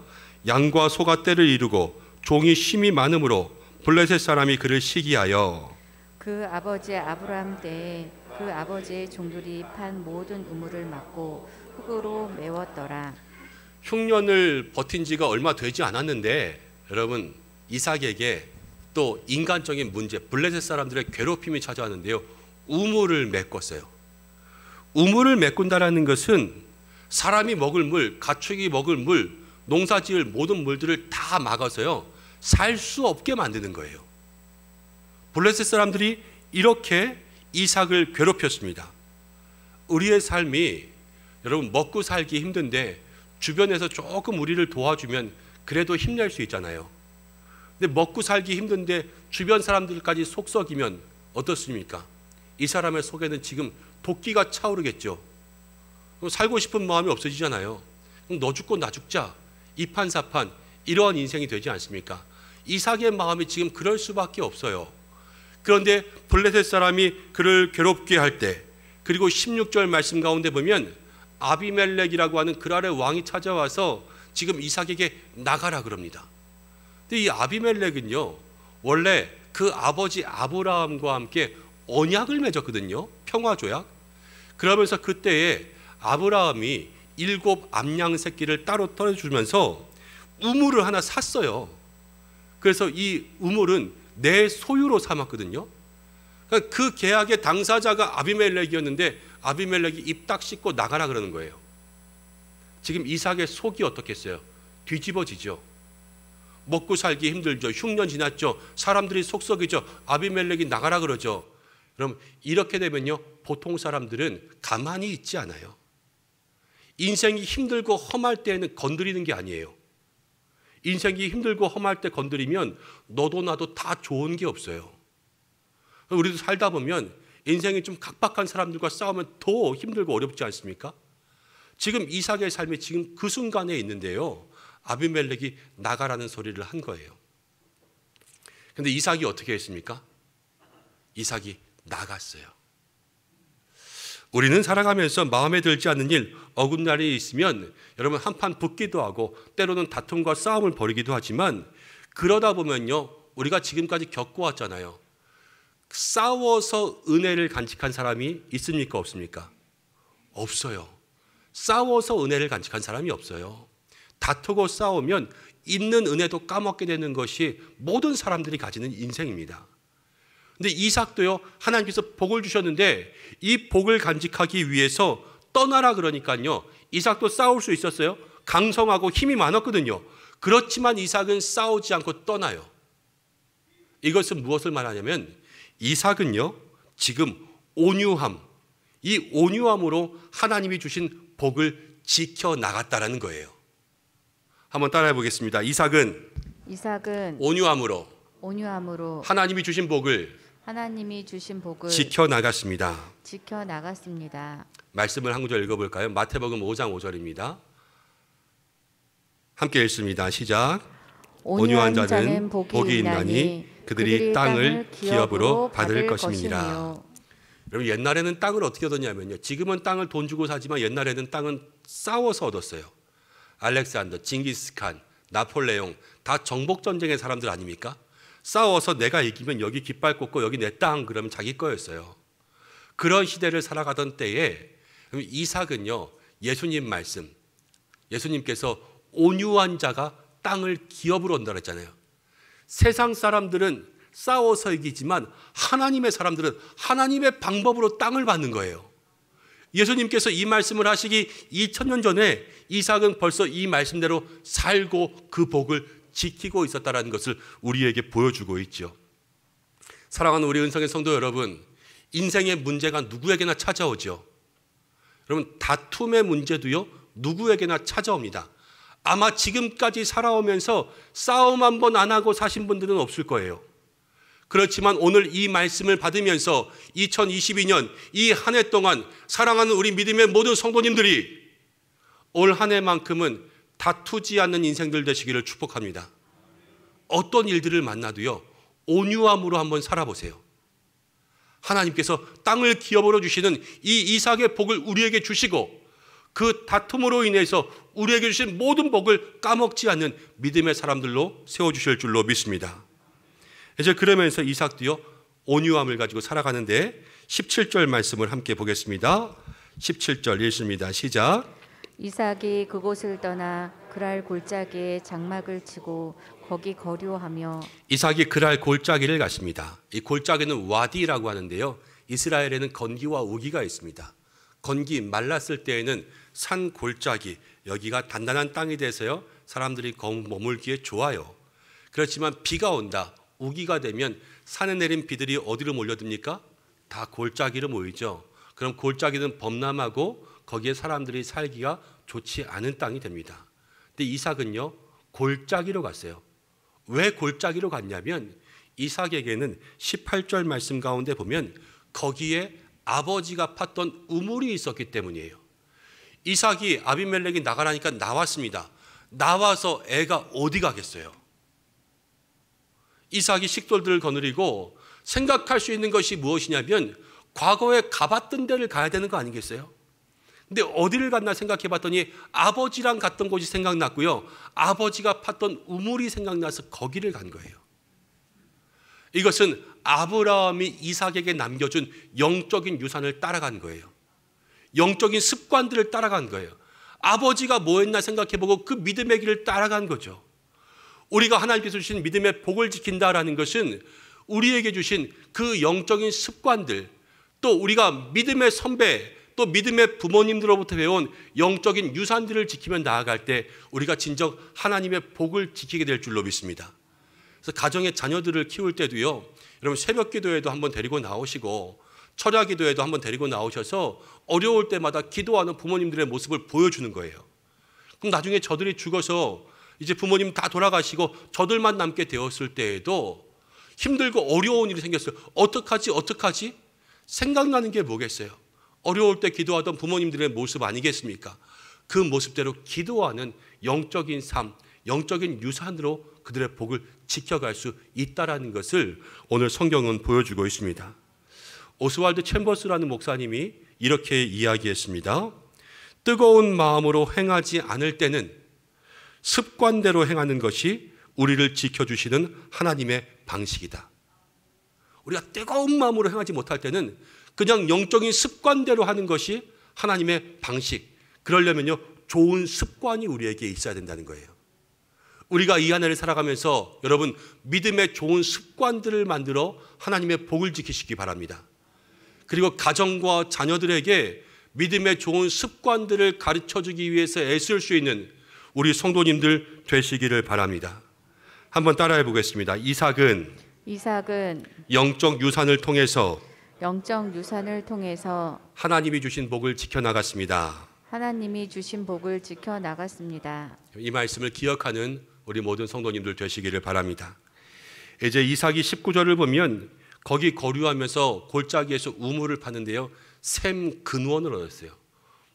양과 소가 떼를 이루고 종이 쉼이 많으므로 블레셋 사람이 그를 시기하여 그 아버지 아브라함 때에 그 아버지의 종들이 판 모든 우물을 막고 흙으로 메웠더라. 흉년을 버틴 지가 얼마 되지 않았는데 여러분, 이삭에게 또 인간적인 문제, 블레셋 사람들의 괴롭힘이 찾아왔는데요, 우물을 메꿨어요. 우물을 메꾼다라는 것은 사람이 먹을 물, 가축이 먹을 물, 농사지을 모든 물들을 다 막아서요, 살 수 없게 만드는 거예요. 블레셋 사람들이 이렇게 이삭을 괴롭혔습니다. 우리의 삶이 여러분 먹고 살기 힘든데 주변에서 조금 우리를 도와주면 그래도 힘낼 수 있잖아요. 근데 먹고 살기 힘든데 주변 사람들까지 속썩이면 어떻습니까? 이 사람의 속에는 지금 도끼가 차오르겠죠. 살고 싶은 마음이 없어지잖아요. 그럼 너 죽고 나 죽자, 이판사판, 이러한 인생이 되지 않습니까? 이삭의 마음이 지금 그럴 수밖에 없어요. 그런데 블레셋 사람이 그를 괴롭게 할 때, 그리고 16절 말씀 가운데 보면 아비멜렉이라고 하는 그랄의 왕이 찾아와서 지금 이삭에게 나가라 그럽니다. 근데 이 아비멜렉은요, 원래 그 아버지 아브라함과 함께 언약을 맺었거든요. 평화조약. 그러면서 그때에 아브라함이 7 암양 새끼를 따로 떨어주면서 우물을 하나 샀어요. 그래서 이 우물은 내 소유로 삼았거든요. 그러니까 그 계약의 당사자가 아비멜렉이었는데 아비멜렉이 입 딱 씻고 나가라 그러는 거예요. 지금 이삭의 속이 어떻겠어요? 뒤집어지죠. 먹고 살기 힘들죠. 흉년 지났죠. 사람들이 속썩이죠. 아비멜렉이 나가라 그러죠. 그럼 이렇게 되면요, 보통 사람들은 가만히 있지 않아요. 인생이 힘들고 험할 때에는 건드리는 게 아니에요. 인생이 힘들고 험할 때 건드리면 너도 나도 다 좋은 게 없어요. 우리도 살다 보면 인생이 좀 각박한 사람들과 싸우면 더 힘들고 어렵지 않습니까? 지금 이삭의 삶이 지금 그 순간에 있는데요, 아비멜렉이 나가라는 소리를 한 거예요. 그런데 이삭이 어떻게 했습니까? 이삭이 나갔어요. 우리는 살아가면서 마음에 들지 않는 일, 어긋날이 있으면 여러분 한판 붙기도 하고 때로는 다툼과 싸움을 벌이기도 하지만, 그러다 보면요, 우리가 지금까지 겪어왔잖아요. 싸워서 은혜를 간직한 사람이 있습니까? 없습니까? 없어요. 싸워서 은혜를 간직한 사람이 없어요. 다투고 싸우면 있는 은혜도 까먹게 되는 것이 모든 사람들이 가지는 인생입니다. 근데 이삭도요, 하나님께서 복을 주셨는데 이 복을 간직하기 위해서 떠나라 그러니까요, 이삭도 싸울 수 있었어요. 강성하고 힘이 많았거든요. 그렇지만 이삭은 싸우지 않고 떠나요. 이것은 무엇을 말하냐면 이삭은요, 지금 온유함, 이 온유함으로 하나님이 주신 복을 지켜나갔다라는 거예요. 한번 따라해 보겠습니다. 이삭은 온유함으로 하나님이 주신 복을 지켜나갔습니다. 말씀을 한 구절 읽어볼까요? 마태복음 5장 5절입니다. 함께 읽습니다. 시작. 온유한 자는 복이 있나니 그들이 땅을 기업으로 받을 것임이니라. 여러분, 옛날에는 땅을 어떻게 얻었냐면요, 지금은 땅을 돈 주고 사지만 옛날에는 땅은 싸워서 얻었어요. 알렉산더, 징기스칸, 나폴레옹 다 정복전쟁의 사람들 아닙니까? 싸워서 내가 이기면 여기 깃발 꽂고 여기 내 땅 그러면 자기 거였어요. 그런 시대를 살아가던 때에 이삭은요, 예수님 말씀, 예수님께서 온유한 자가 땅을 기업으로 얻는다 그랬잖아요. 세상 사람들은 싸워서 이기지만 하나님의 사람들은 하나님의 방법으로 땅을 받는 거예요. 예수님께서 이 말씀을 하시기 2000년 전에 이삭은 벌써 이 말씀대로 살고 그 복을 지키고 있었다는 것을 우리에게 보여주고 있죠. 사랑하는 우리 은성의 성도 여러분, 인생의 문제가 누구에게나 찾아오죠. 여러분, 다툼의 문제도요, 누구에게나 찾아옵니다. 아마 지금까지 살아오면서 싸움 한 번 안 하고 사신 분들은 없을 거예요. 그렇지만 오늘 이 말씀을 받으면서 2022년 이 한 해 동안 사랑하는 우리 믿음의 모든 성도님들이 올 한 해만큼은 다투지 않는 인생들 되시기를 축복합니다. 어떤 일들을 만나도요, 온유함으로 한번 살아보세요. 하나님께서 땅을 기업으로 주시는 이 이삭의 복을 우리에게 주시고 그 다툼으로 인해서 우리에게 주신 모든 복을 까먹지 않는 믿음의 사람들로 세워주실 줄로 믿습니다. 이제 그러면서 이삭도요, 온유함을 가지고 살아가는데 17절 말씀을 함께 보겠습니다. 17절 읽습니다. 시작. 이삭이 그곳을 떠나 그랄 골짜기에 장막을 치고 거기 거류하며. 이삭이 그랄 골짜기를 갔습니다. 이 골짜기는 와디라고 하는데요, 이스라엘에는 건기와 우기가 있습니다. 건기 말랐을 때에는 산 골짜기, 여기가 단단한 땅이 돼서요, 사람들이 머물기에 좋아요. 그렇지만 비가 온다, 우기가 되면 산에 내린 비들이 어디로 몰려듭니까? 다 골짜기로 모이죠. 그럼 골짜기는 범람하고 거기에 사람들이 살기가 좋지 않은 땅이 됩니다. 근데 이삭은요, 골짜기로 갔어요. 왜 골짜기로 갔냐면 이삭에게는 18절 말씀 가운데 보면 거기에 아버지가 팠던 우물이 있었기 때문이에요. 이삭이 아비멜렉이 나가라니까 나왔습니다. 나와서 애가 어디 가겠어요? 이삭이 식솔들을 거느리고 생각할 수 있는 것이 무엇이냐면 과거에 가봤던 데를 가야 되는 거 아니겠어요? 근데 어디를 갔나 생각해 봤더니 아버지랑 갔던 곳이 생각났고요. 아버지가 팠던 우물이 생각나서 거기를 간 거예요. 이것은 아브라함이 이삭에게 남겨준 영적인 유산을 따라간 거예요. 영적인 습관들을 따라간 거예요. 아버지가 뭐 했나 생각해보고 그 믿음의 길을 따라간 거죠. 우리가 하나님께서 주신 믿음의 복을 지킨다라는 것은 우리에게 주신 그 영적인 습관들, 또 우리가 믿음의 선배, 또 믿음의 부모님들로부터 배운 영적인 유산들을 지키며 나아갈 때 우리가 진정 하나님의 복을 지키게 될 줄로 믿습니다. 그래서 가정의 자녀들을 키울 때도요, 여러분 새벽 기도에도 한번 데리고 나오시고 철야 기도에도 한번 데리고 나오셔서 어려울 때마다 기도하는 부모님들의 모습을 보여주는 거예요. 그럼 나중에 저들이 죽어서 이제 부모님 다 돌아가시고 저들만 남게 되었을 때에도 힘들고 어려운 일이 생겼어요. 어떡하지? 생각나는 게 뭐겠어요? 어려울 때 기도하던 부모님들의 모습 아니겠습니까? 그 모습대로 기도하는 영적인 삶, 영적인 유산으로 그들의 복을 지켜갈 수 있다는 것을 오늘 성경은 보여주고 있습니다. 오스왈드 챔버스라는 목사님이 이렇게 이야기했습니다. 뜨거운 마음으로 행하지 않을 때는 습관대로 행하는 것이 우리를 지켜주시는 하나님의 방식이다. 우리가 뜨거운 마음으로 행하지 못할 때는 그냥 영적인 습관대로 하는 것이 하나님의 방식. 그러려면요, 좋은 습관이 우리에게 있어야 된다는 거예요. 우리가 이 한 해를 살아가면서 여러분 믿음의 좋은 습관들을 만들어 하나님의 복을 지키시기 바랍니다. 그리고 가정과 자녀들에게 믿음의 좋은 습관들을 가르쳐주기 위해서 애쓸 수 있는 우리 성도님들 되시기를 바랍니다. 한번 따라해 보겠습니다. 이삭은 영적 유산을 통해서 하나님이 주신 복을 지켜나갔습니다. 이 말씀을 기억하는 우리 모든 성도님들 되시기를 바랍니다. 이제 이삭이 19절을 보면 거기 거류하면서 골짜기에서 우물을 파는데요, 샘 근원을 얻었어요.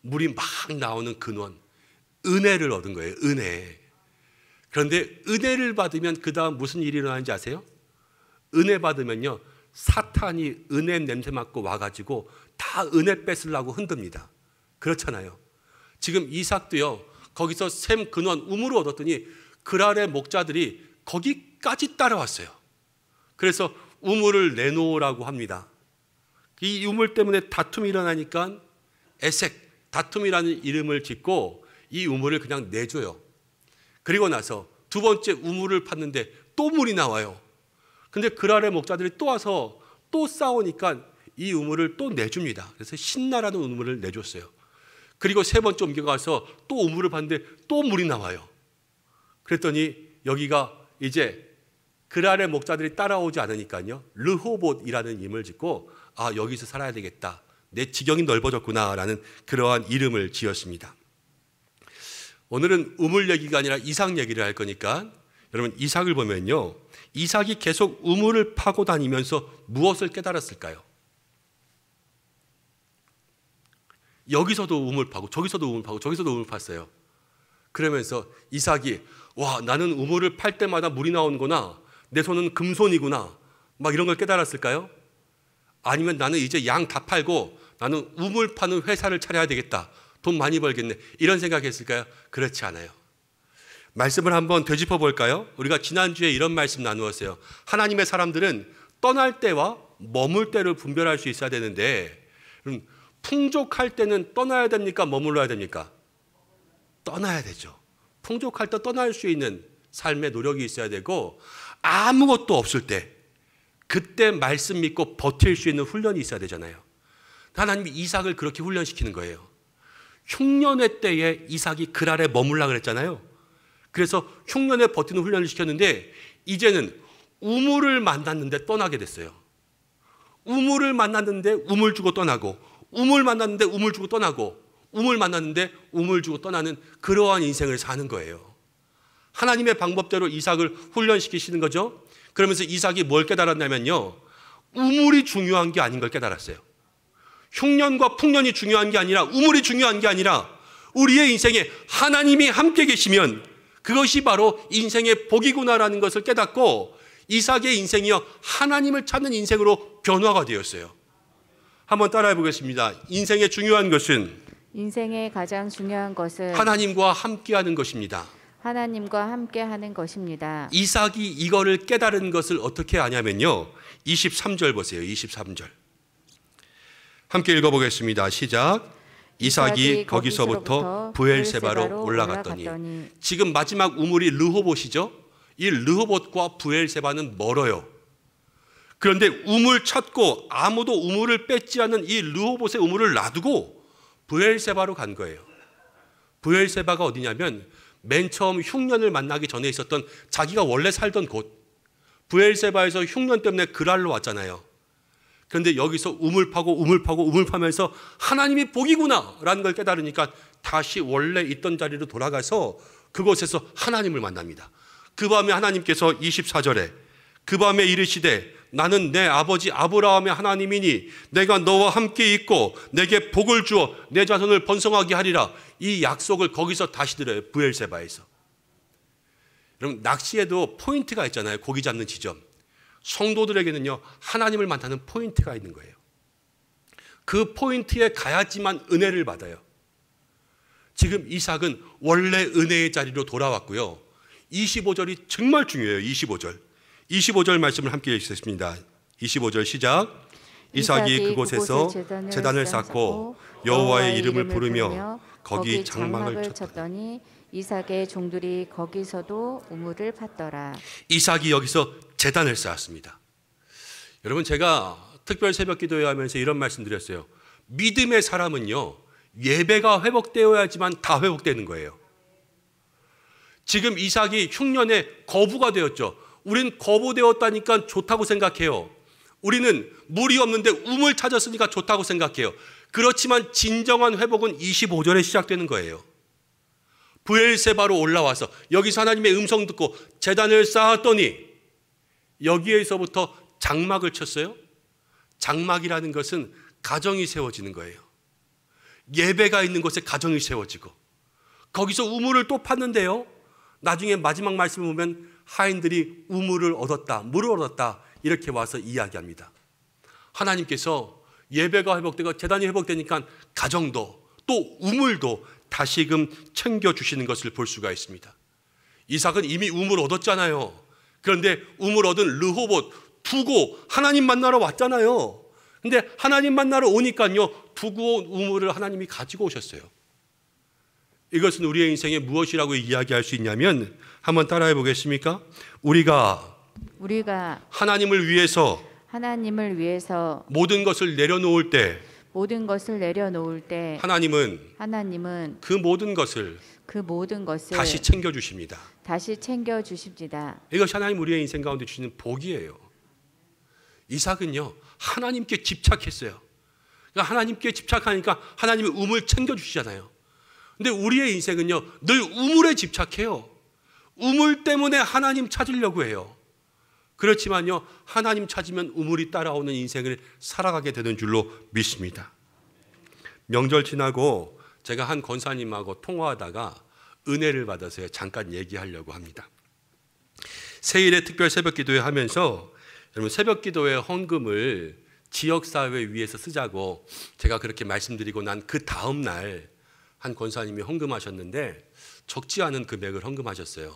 물이 막 나오는 근원, 은혜를 얻은 거예요. 은혜. 그런데 은혜를 받으면 그 다음 무슨 일이 일어나는지 아세요? 은혜 받으면요, 사탄이 은혜 냄새 맡고 와가지고 다 은혜 뺏으려고 흔듭니다. 그렇잖아요. 지금 이삭도요, 거기서 샘 근원 우물을 얻었더니 그랄의 목자들이 거기까지 따라왔어요. 그래서 우물을 내놓으라고 합니다. 이 우물 때문에 다툼이 일어나니까 에색, 다툼이라는 이름을 짓고 이 우물을 그냥 내줘요. 그리고 나서 두 번째 우물을 팠는데 또 물이 나와요. 근데 그랄의 목자들이 또 와서 또 싸우니까 이 우물을 또 내줍니다. 그래서 신나라는 우물을 내줬어요. 그리고 세 번째 옮겨가서 또 우물을 봤는데 또 물이 나와요. 그랬더니 여기가 이제 그랄의 목자들이 따라오지 않으니까요, 르호봇이라는 이름을 짓고 여기서 살아야 되겠다, 내 지경이 넓어졌구나라는 그러한 이름을 지었습니다. 오늘은 우물 얘기가 아니라 이삭 얘기를 할 거니까 여러분 이삭을 보면요, 이삭이 계속 우물을 파고 다니면서 무엇을 깨달았을까요? 여기서도 우물 파고 저기서도 우물 파고 저기서도 우물 팠어요. 그러면서 이삭이 나는 우물을 팔 때마다 물이 나오는구나, 내 손은 금손이구나, 막 이런 걸 깨달았을까요? 아니면 나는 이제 양 다 팔고 나는 우물 파는 회사를 차려야 되겠다, 돈 많이 벌겠네, 이런 생각했을까요? 그렇지 않아요. 말씀을 한번 되짚어 볼까요? 우리가 지난주에 이런 말씀 나누었어요. 하나님의 사람들은 떠날 때와 머물 때를 분별할 수 있어야 되는데, 풍족할 때는 떠나야 됩니까? 머물러야 됩니까? 떠나야 되죠. 풍족할 때 떠날 수 있는 삶의 노력이 있어야 되고, 아무것도 없을 때 그때 말씀 믿고 버틸 수 있는 훈련이 있어야 되잖아요. 하나님이 이삭을 그렇게 훈련시키는 거예요. 흉년의 때에 이삭이 그랄에 머물라 그랬잖아요. 그래서 흉년에 버티는 훈련을 시켰는데 이제는 우물을 만났는데 떠나게 됐어요. 우물을 만났는데 우물 주고 떠나고, 우물 만났는데 우물 주고 떠나고, 우물 만났는데 우물 주고 떠나는 그러한 인생을 사는 거예요. 하나님의 방법대로 이삭을 훈련시키시는 거죠. 그러면서 이삭이 뭘 깨달았냐면요, 우물이 중요한 게 아닌 걸 깨달았어요. 흉년과 풍년이 중요한 게 아니라, 우물이 중요한 게 아니라 우리의 인생에 하나님이 함께 계시면 그것이 바로 인생의 복이구나라는 것을 깨닫고 이삭의 인생이요, 하나님을 찾는 인생으로 변화가 되었어요. 한번 따라해 보겠습니다. 인생의 중요한 것은, 인생의 가장 중요한 것은 하나님과 함께하는 것입니다. 하나님과 함께하는 것입니다. 이삭이 이거를 깨달은 것을 어떻게 아냐면요, 23절 보세요. 23절 함께 읽어보겠습니다. 시작. 이삭이 거기서부터 브엘세바로 올라갔더니. 지금 마지막 우물이 르호봇이죠. 이 르호봇과 브엘세바는 멀어요. 그런데 우물 찾고 아무도 우물을 뺏지 않는 이 르호봇의 우물을 놔두고 브엘세바로 간 거예요. 브엘세바가 어디냐면 맨 처음 흉년을 만나기 전에 있었던 자기가 원래 살던 곳, 브엘세바에서 흉년 때문에 그랄로 왔잖아요. 그런데 여기서 우물 파고 우물 파고 우물 파면서 하나님이 복이구나 라는 걸 깨달으니까 다시 원래 있던 자리로 돌아가서 그곳에서 하나님을 만납니다. 그 밤에 하나님께서 24절에 그 밤에 이르시되 나는 내 아버지 아브라함의 하나님이니 내가 너와 함께 있고 내게 복을 주어 내 자손을 번성하게 하리라. 이 약속을 거기서 다시 들어요. 브엘세바에서. 여러분, 낚시에도 포인트가 있잖아요. 고기 잡는 지점. 성도들에게는요, 하나님을 만나는 포인트가 있는 거예요. 그 포인트에 가야지만 은혜를 받아요. 지금 이삭은 원래 은혜의 자리로 돌아왔고요. 25절이 정말 중요해요. 25절 말씀을 함께 읽겠습니다. 25절 시작. 이삭이 그곳에서 제단을 쌓고 여호와의 이름을 부르며 거기 장막을 쳤더니 이삭의 종들이 거기서도 우물을 팠더라. 이삭이 여기서 제단을 쌓았습니다. 여러분, 제가 특별 새벽 기도회 하면서 이런 말씀 드렸어요. 믿음의 사람은요, 예배가 회복되어야지만 다 회복되는 거예요. 지금 이삭이 흉년에 거부가 되었죠. 우린 거부되었다니까 좋다고 생각해요. 우리는 물이 없는데 우물 찾았으니까 좋다고 생각해요. 그렇지만 진정한 회복은 25절에 시작되는 거예요. 브엘세바로 올라와서 여기서 하나님의 음성 듣고 제단을 쌓았더니 여기에서부터 장막을 쳤어요. 장막이라는 것은 가정이 세워지는 거예요. 예배가 있는 곳에 가정이 세워지고 거기서 우물을 또 팠는데요, 나중에 마지막 말씀을 보면 하인들이 우물을 얻었다, 물을 얻었다 이렇게 와서 이야기합니다. 하나님께서 예배가 회복되고 제단이 회복되니까 가정도 또 우물도 다시금 챙겨주시는 것을 볼 수가 있습니다. 이삭은 이미 우물 얻었잖아요. 그런데 우물 얻은 르호봇 두고 하나님 만나러 왔잖아요. 근데 하나님 만나러 오니까요, 두고 온 우물을 하나님이 가지고 오셨어요. 이것은 우리의 인생에 무엇이라고 이야기할 수 있냐면, 한번 따라해 보겠습니까? 우리가 하나님을 위해서 모든 것을 내려놓을 때 하나님은 그 모든 것을 다시 챙겨주십니다. 이것이 하나님 우리의 인생 가운데 주시는 복이에요. 이삭은요, 하나님께 집착했어요. 그러니까 하나님께 집착하니까 하나님이 우물 챙겨주시잖아요. 근데 우리의 인생은요, 늘 우물에 집착해요. 우물 때문에 하나님 찾으려고 해요. 그렇지만요, 하나님 찾으면 우물이 따라오는 인생을 살아가게 되는 줄로 믿습니다. 명절 지나고 제가 한 권사님하고 통화하다가 은혜를 받아서 잠깐 얘기하려고 합니다. 새일의 특별 새벽기도회 하면서 여러분, 새벽기도회 헌금을 지역사회 위해서 쓰자고 제가 그렇게 말씀드리고 난 그 다음 날 한 권사님이 헌금하셨는데 적지 않은 금액을 헌금하셨어요.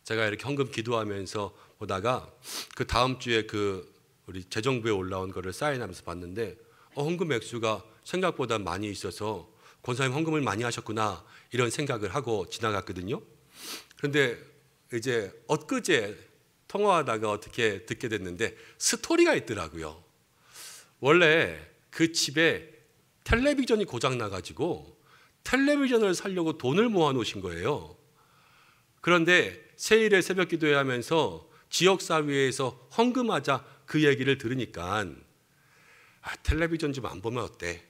제가 이렇게 헌금 기도하면서 보다가 그 다음 주에 우리 재정부에 올라온 거를 사인하면서 봤는데 헌금 액수가 생각보다 많이 있어서 권사님 헌금을 많이 하셨구나 이런 생각을 하고 지나갔거든요. 그런데 이제 엊그제 통화하다가 어떻게 듣게 됐는데 스토리가 있더라고요. 원래 그 집에 텔레비전이 고장 나가지고 텔레비전을 사려고 돈을 모아 놓으신 거예요. 그런데 새일에 새벽 기도회 하면서 지역사회에서 헌금하자 그 얘기를 들으니까 텔레비전 좀 안 보면 어때?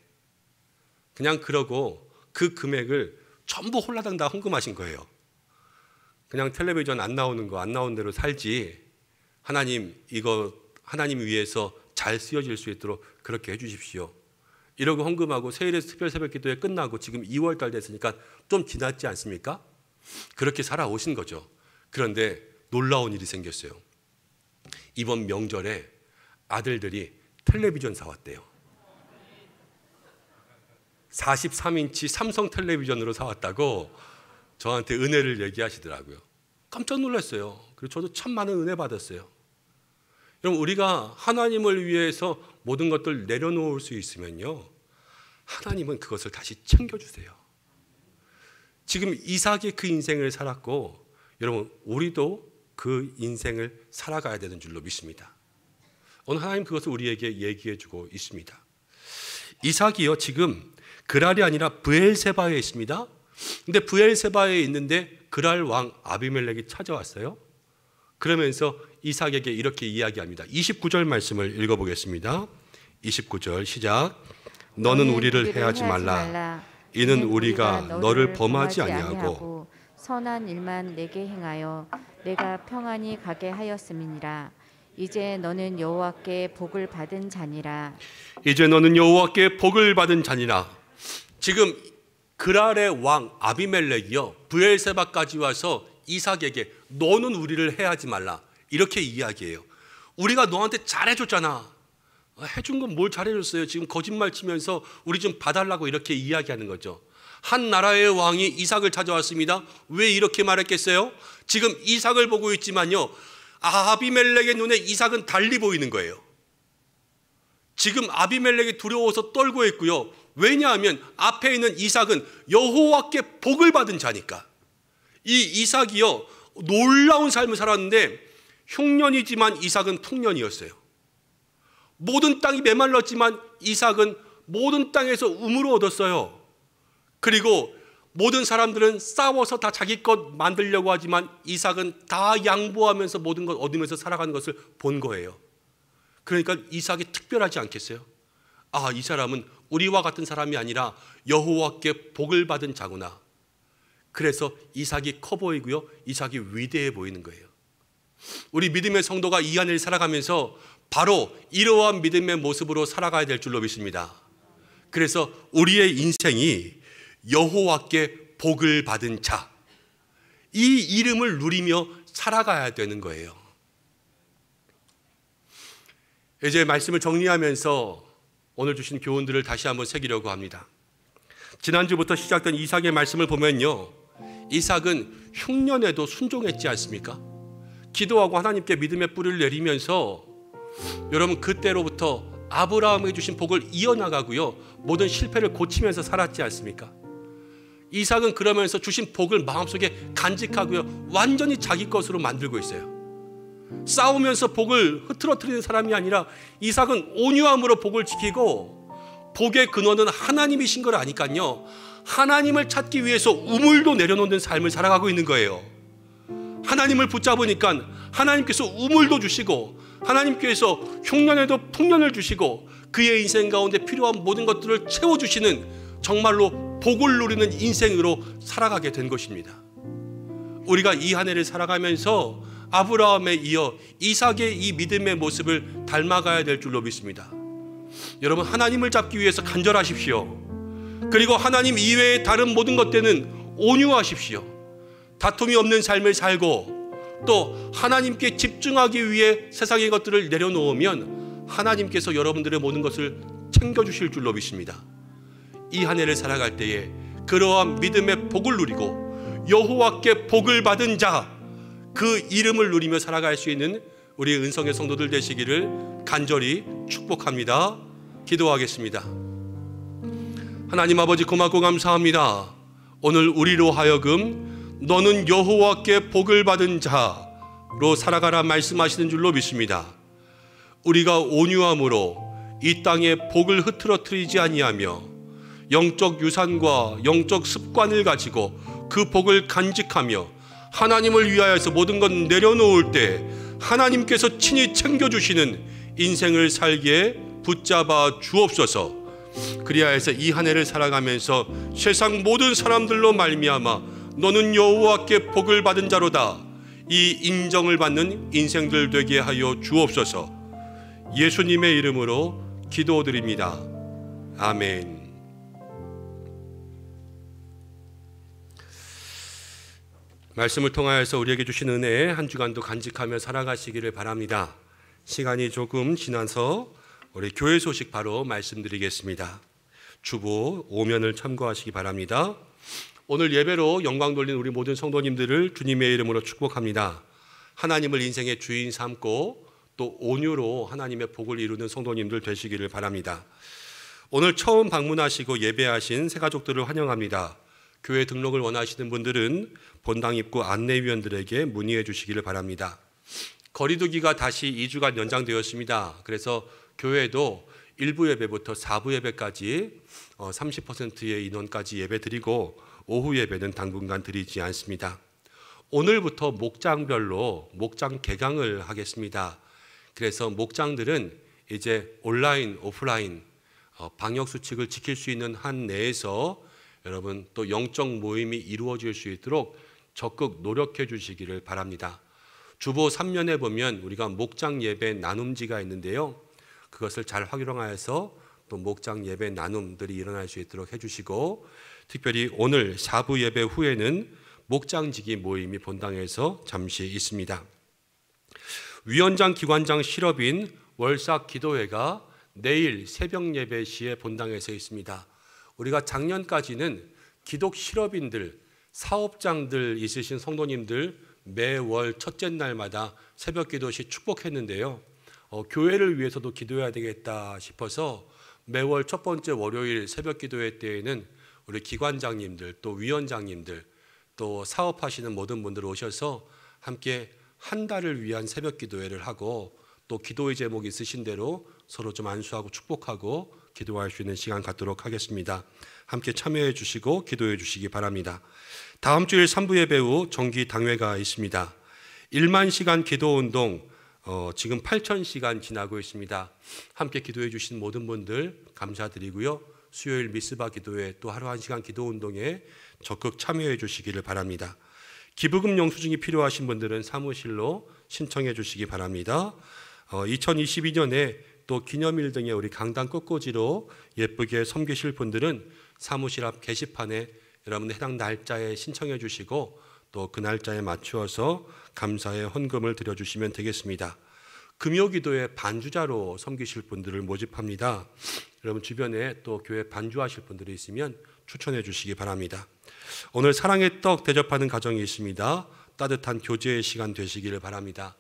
그냥 그러고 그 금액을 전부 홀라당 다 헌금하신 거예요. 그냥 텔레비전 안 나오는 거 안 나오는 대로 살지, 하나님 이거 하나님 위해서 잘 쓰여질 수 있도록 그렇게 해주십시오. 이러고 헌금하고 세일에서 특별 새벽 기도회 끝나고 지금 2월 달 됐으니까 좀 지났지 않습니까? 그렇게 살아오신 거죠. 그런데 놀라운 일이 생겼어요. 이번 명절에 아들들이 텔레비전 사왔대요. 43인치 삼성 텔레비전으로 사왔다고 저한테 은혜를 얘기하시더라고요. 깜짝 놀랐어요. 그리고 저도 참 많은 은혜 받았어요. 여러분, 우리가 하나님을 위해서 모든 것들 내려놓을 수 있으면요, 하나님은 그것을 다시 챙겨주세요. 지금 이삭이 그 인생을 살았고, 여러분 우리도 그 인생을 살아가야 되는 줄로 믿습니다. 오늘 하나님 그것을 우리에게 얘기해 주고 있습니다. 이삭이요, 지금 그랄이 아니라 브엘세바에 있습니다. 근데 브엘세바에 있는데 그랄 왕 아비멜렉이 찾아왔어요. 그러면서 이삭에게 이렇게 이야기합니다. 29절 말씀을 읽어보겠습니다. 29절 시작. 너는 우리를 해하지 말라. 이는 우리가 너를 범하지 아니하고 선한 일만 내게 행하여 내가 평안히 가게 하였음이니라. 이제 너는 여호와께 복을 받은 자니라. 이제 너는 여호와께 복을 받은 자니라. 지금 그랄의 왕 아비멜렉이요, 브엘세바까지 와서 이삭에게 너는 우리를 해하지 말라 이렇게 이야기해요. 우리가 너한테 잘해줬잖아. 해준 건 뭘 잘해줬어요? 지금 거짓말 치면서 우리 좀 봐달라고 이렇게 이야기하는 거죠. 한 나라의 왕이 이삭을 찾아왔습니다. 왜 이렇게 말했겠어요? 지금 이삭을 보고 있지만요, 아비멜렉의 눈에 이삭은 달리 보이는 거예요. 지금 아비멜렉이 두려워서 떨고 있고요. 왜냐하면 앞에 있는 이삭은 여호와께 복을 받은 자니까. 이 이삭이요, 놀라운 삶을 살았는데 흉년이지만 이삭은 풍년이었어요. 모든 땅이 메말랐지만 이삭은 모든 땅에서 우물을 얻었어요. 그리고 모든 사람들은 싸워서 다 자기 것 만들려고 하지만 이삭은 다 양보하면서 모든 것 얻으면서 살아가는 것을 본 거예요. 그러니까 이삭이 특별하지 않겠어요? 아, 이 사람은 우리와 같은 사람이 아니라 여호와께 복을 받은 자구나. 그래서 이삭이 커 보이고요, 이삭이 위대해 보이는 거예요. 우리 믿음의 성도가 이 안을 살아가면서 바로 이러한 믿음의 모습으로 살아가야 될 줄로 믿습니다. 그래서 우리의 인생이 여호와께 복을 받은 자, 이 이름을 누리며 살아가야 되는 거예요. 이제 말씀을 정리하면서 오늘 주신 교훈들을 다시 한번 새기려고 합니다. 지난주부터 시작된 이삭의 말씀을 보면요, 이삭은 흉년에도 순종했지 않습니까? 기도하고 하나님께 믿음의 뿌리를 내리면서 여러분 그때로부터 아브라함에게 주신 복을 이어나가고요, 모든 실패를 고치면서 살았지 않습니까? 이삭은 그러면서 주신 복을 마음속에 간직하고요, 완전히 자기 것으로 만들고 있어요. 싸우면서 복을 흐트러뜨리는 사람이 아니라 이삭은 온유함으로 복을 지키고, 복의 근원은 하나님이신 걸 아니까요, 하나님을 찾기 위해서 우물도 내려놓는 삶을 살아가고 있는 거예요. 하나님을 붙잡으니까 하나님께서 우물도 주시고, 하나님께서 흉년에도 풍년을 주시고, 그의 인생 가운데 필요한 모든 것들을 채워주시는 정말로 복을 누리는 인생으로 살아가게 된 것입니다. 우리가 이 한 해를 살아가면서 아브라함에 이어 이삭의 이 믿음의 모습을 닮아가야 될 줄로 믿습니다. 여러분, 하나님을 잡기 위해서 간절하십시오. 그리고 하나님 이외의 다른 모든 것들은 온유하십시오. 다툼이 없는 삶을 살고, 또 하나님께 집중하기 위해 세상의 것들을 내려놓으면 하나님께서 여러분들의 모든 것을 챙겨주실 줄로 믿습니다. 이 한 해를 살아갈 때에 그러한 믿음의 복을 누리고 여호와께 복을 받은 자, 그 이름을 누리며 살아갈 수 있는 우리 은성의 성도들 되시기를 간절히 축복합니다. 기도하겠습니다. 하나님 아버지, 고맙고 감사합니다. 오늘 우리로 하여금 너는 여호와께 복을 받은 자로 살아가라 말씀하시는 줄로 믿습니다. 우리가 온유함으로 이 땅에 복을 흐트러뜨리지 아니하며 영적 유산과 영적 습관을 가지고 그 복을 간직하며 하나님을 위하여서 모든 것 내려놓을 때 하나님께서 친히 챙겨주시는 인생을 살기에 붙잡아 주옵소서. 그리하여서 이 한 해를 살아가면서 세상 모든 사람들로 말미암아 너는 여호와께 복을 받은 자로다, 이 인정을 받는 인생들 되게 하여 주옵소서. 예수님의 이름으로 기도드립니다. 아멘. 말씀을 통하여서 우리에게 주신 은혜 한 주간도 간직하며 살아가시기를 바랍니다. 시간이 조금 지나서 우리 교회 소식 바로 말씀드리겠습니다. 주보 5면을 참고하시기 바랍니다. 오늘 예배로 영광 돌린 우리 모든 성도님들을 주님의 이름으로 축복합니다. 하나님을 인생의 주인 삼고 또 온유로 하나님의 복을 이루는 성도님들 되시기를 바랍니다. 오늘 처음 방문하시고 예배하신 새가족들을 환영합니다. 교회 등록을 원하시는 분들은 본당 입구 안내위원들에게 문의해 주시기를 바랍니다. 거리두기가 다시 2주간 연장되었습니다. 그래서 교회도 1부 예배부터 4부 예배까지 30%의 인원까지 예배 드리고 오후 예배는 당분간 드리지 않습니다. 오늘부터 목장별로 목장 개강을 하겠습니다. 그래서 목장들은 이제 온라인, 오프라인 방역 수칙을 지킬 수 있는 한 내에서 여러분 또 영적 모임이 이루어질 수 있도록 적극 노력해 주시기를 바랍니다. 주보 3면에 보면 우리가 목장 예배 나눔지가 있는데요. 그것을 잘 활용하여서 또 목장 예배 나눔들이 일어날 수 있도록 해주시고, 특별히 오늘 4부 예배 후에는 목장지기 모임이 본당에서 잠시 있습니다. 위원장 기관장 실업인 월삭 기도회가 내일 새벽 예배 시에 본당에서 있습니다. 우리가 작년까지는 기독 실업인들, 사업장들 있으신 성도님들 매월 첫째 날마다 새벽 기도 시 축복했는데요. 교회를 위해서도 기도해야 되겠다 싶어서 매월 첫 번째 월요일 새벽 기도회 때에는 우리 기관장님들 또 위원장님들 또 사업하시는 모든 분들 오셔서 함께 한 달을 위한 새벽 기도회를 하고 또 기도의 제목이 있으신 대로 서로 좀 안수하고 축복하고 기도할 수 있는 시간 갖도록 하겠습니다. 함께 참여해 주시고 기도해 주시기 바랍니다. 다음 주일 3부 예배 후 정기 당회가 있습니다. 1만 시간 기도운동 지금 8,000시간 지나고 있습니다. 함께 기도해 주신 모든 분들 감사드리고요. 수요일 미스바 기도회 또 하루 1시간 기도운동에 적극 참여해 주시기를 바랍니다. 기부금 영수증이 필요하신 분들은 사무실로 신청해 주시기 바랍니다. 2022년에 또 기념일 등의 우리 강단 꽃꽂이로 예쁘게 섬기실 분들은 사무실 앞 게시판에 여러분 해당 날짜에 신청해 주시고 또 그 날짜에 맞추어서 감사의 헌금을 드려주시면 되겠습니다. 금요기도에 반주자로 섬기실 분들을 모집합니다. 여러분 주변에 또 교회 반주하실 분들이 있으면 추천해 주시기 바랍니다. 오늘 사랑의 떡 대접하는 가정이 있습니다. 따뜻한 교제의 시간 되시기를 바랍니다.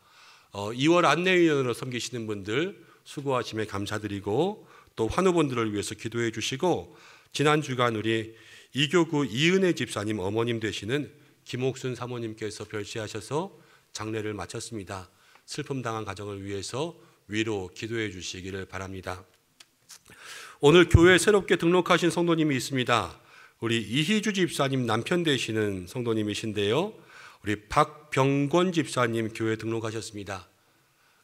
2월 안내위원으로 섬기시는 분들 수고하심에 감사드리고 또 환우분들을 위해서 기도해 주시고, 지난 주간 우리 이교구 이은혜 집사님 어머님 되시는 김옥순 사모님께서 별세하셔서 장례를 마쳤습니다. 슬픔 당한 가정을 위해서 위로 기도해 주시기를 바랍니다. 오늘 교회에 새롭게 등록하신 성도님이 있습니다. 우리 이희주 집사님 남편 되시는 성도님이신데요. 우리 박병권 집사님 교회 등록하셨습니다.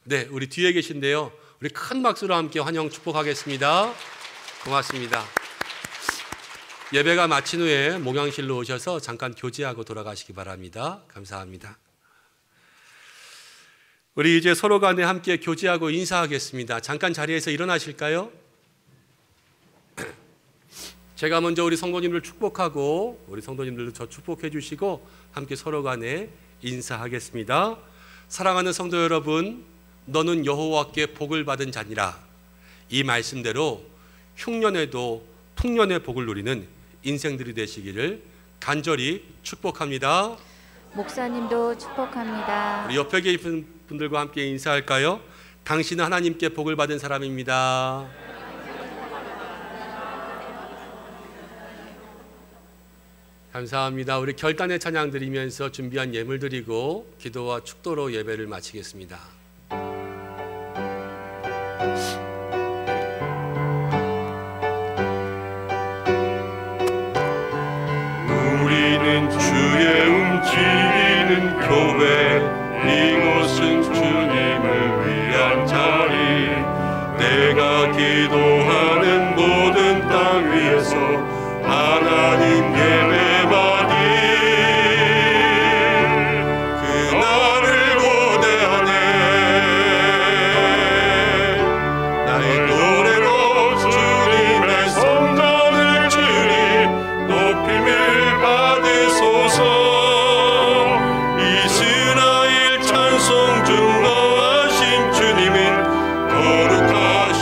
네, 우리 뒤에 계신데요. 우리 큰 박수로 함께 환영 축복하겠습니다. 고맙습니다. 예배가 마친 후에 목양실로 오셔서 잠깐 교제하고 돌아가시기 바랍니다. 감사합니다. 우리 이제 서로 간에 함께 교제하고 인사하겠습니다. 잠깐 자리에서 일어나실까요? 제가 먼저 우리 성도님들 축복하고 우리 성도님들도 저 축복해 주시고 함께 서로 간에 인사하겠습니다. 사랑하는 성도 여러분, 너는 여호와께 복을 받은 자니라. 이 말씀대로 흉년에도 풍년의 복을 누리는 인생들이 되시기를 간절히 축복합니다. 목사님도 축복합니다. 우리 옆에 계신 분들과 함께 인사할까요? 당신은 하나님께 복을 받은 사람입니다. 감사합니다. 우리 결단의 찬양 드리면서 준비한 예물 드리고 기도와 축도로 예배를 마치겠습니다. 우리는 주의 움직이는 교회, 이곳은 주님 기도하는 모든 땅 위에서 하나님 예배받이 그날을 고대하네. 나의 노래로 주님의 성전을 주니 높임을 받으소서. 이스라엘 찬송 중 거하신 주님은 거룩하십니다.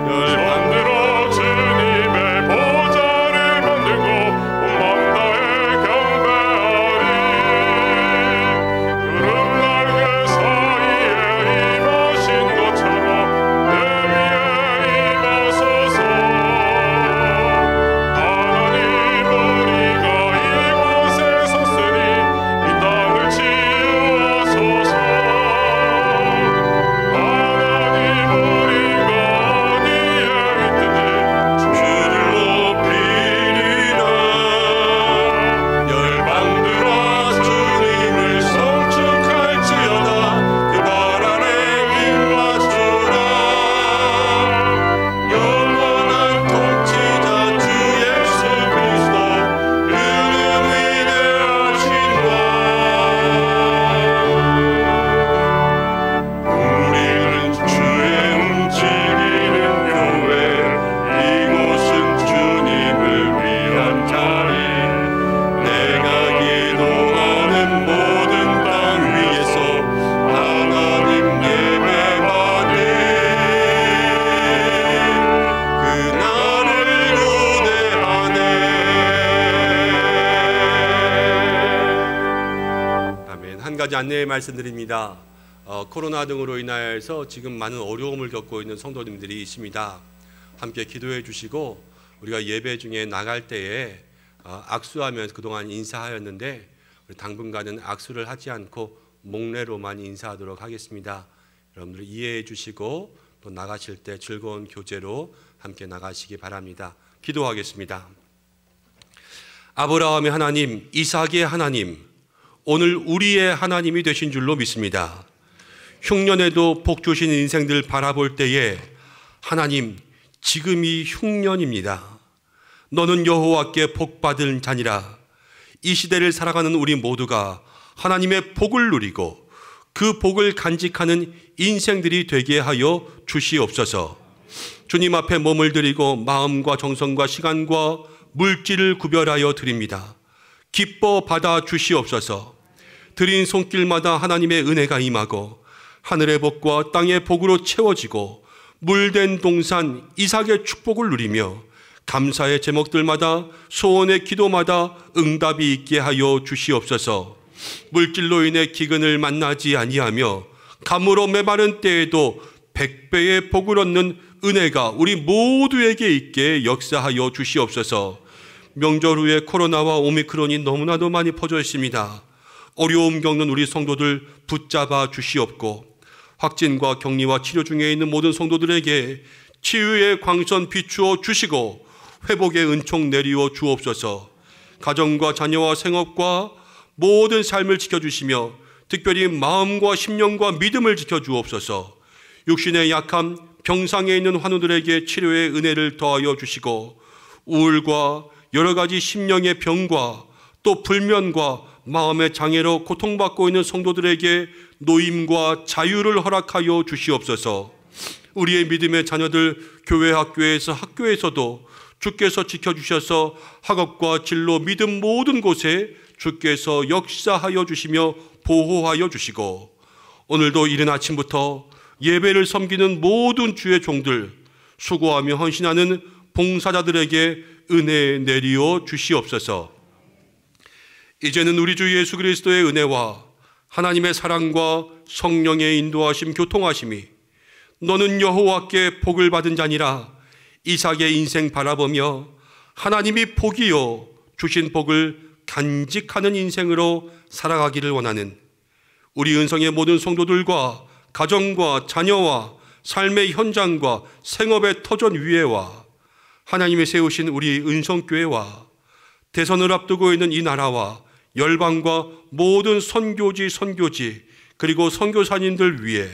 열반들어 주님의 보좌를 만들고 온 맘 다해 경배하리. 구름 날개 사이에 임하신 것처럼 내 위에 임하소서. 하나님 우리가 이곳에 섰으니 이 땅을 치유하소서. 하나님 우리가 어디에 있든지 주를 높이리라. 열방들아 주님을 성축할지어다. 그 발 아래 입 맞추라. 영원한 통치자 주 예수 그리스도 그는 위대하신 왕. 우리는 주의 움직이는 교회, 이곳은 주님을 위한 자리. 내가 기도하는 모든 땅 위에서 하나님 예배받을 그날을 고대하네. 아멘. 한 가지 안내의 말씀드립니다. 코로나 등으로 인하여서 지금 많은 어려움을 겪고 있는 성도님들이 있습니다. 함께 기도해 주시고 우리가 예배 중에 나갈 때에 악수하면서 그동안 인사하였는데 우리 당분간은 악수를 하지 않고 목례로만 인사하도록 하겠습니다. 여러분들 이해해 주시고 또 나가실 때 즐거운 교제로 함께 나가시기 바랍니다. 기도하겠습니다. 아브라함의 하나님, 이삭의 하나님, 오늘 우리의 하나님이 되신 줄로 믿습니다. 흉년에도 복 주신 인생들 바라볼 때에 하나님, 지금이 흉년입니다. 너는 여호와께 복 받은 자니라. 이 시대를 살아가는 우리 모두가 하나님의 복을 누리고 그 복을 간직하는 인생들이 되게 하여 주시옵소서. 주님 앞에 몸을 드리고 마음과 정성과 시간과 물질을 구별하여 드립니다. 기뻐 받아 주시옵소서. 드린 손길마다 하나님의 은혜가 임하고 하늘의 복과 땅의 복으로 채워지고 물된 동산 이삭의 축복을 누리며 감사의 제목들마다 소원의 기도마다 응답이 있게 하여 주시옵소서. 물질로 인해 기근을 만나지 아니하며 감으로 메마른 때에도 100배의 복을 얻는 은혜가 우리 모두에게 있게 역사하여 주시옵소서. 명절 후에 코로나와 오미크론이 너무나도 많이 퍼져 있습니다. 어려움 겪는 우리 성도들 붙잡아 주시옵고 확진과 격리와 치료 중에 있는 모든 성도들에게 치유의 광선 비추어 주시고 회복의 은총 내리어 주옵소서. 가정과 자녀와 생업과 모든 삶을 지켜주시며 특별히 마음과 심령과 믿음을 지켜주옵소서. 육신의 약함, 병상에 있는 환우들에게 치료의 은혜를 더하여 주시고 우울과 여러 가지 심령의 병과 또 불면과 마음의 장애로 고통받고 있는 성도들에게 노임과 자유를 허락하여 주시옵소서. 우리의 믿음의 자녀들 교회 학교에서 학교에서도 주께서 지켜주셔서 학업과 진로 믿음 모든 곳에 주께서 역사하여 주시며 보호하여 주시고 오늘도 이른 아침부터 예배를 섬기는 모든 주의 종들 수고하며 헌신하는 봉사자들에게 은혜 내리어 주시옵소서. 이제는 우리 주 예수 그리스도의 은혜와 하나님의 사랑과 성령의 인도하심 교통하심이 너는 여호와께 복을 받은 자니라 이삭의 인생 바라보며 하나님이 복이요 주신 복을 간직하는 인생으로 살아가기를 원하는 우리 은성의 모든 성도들과 가정과 자녀와 삶의 현장과 생업의 터전 위에와 하나님이 세우신 우리 은성교회와 대선을 앞두고 있는 이 나라와 열방과 모든 선교지 그리고 선교사님들 위해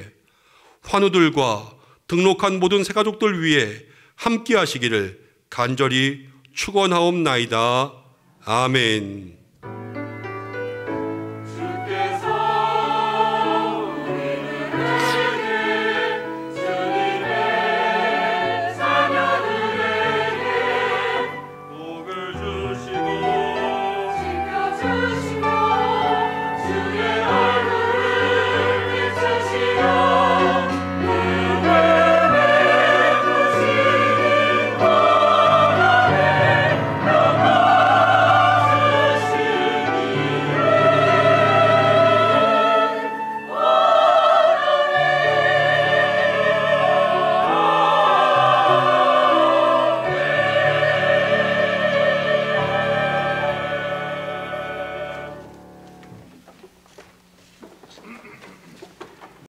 환우들과 등록한 모든 새가족들 위해 함께 하시기를 간절히 축원하옵나이다. 아멘.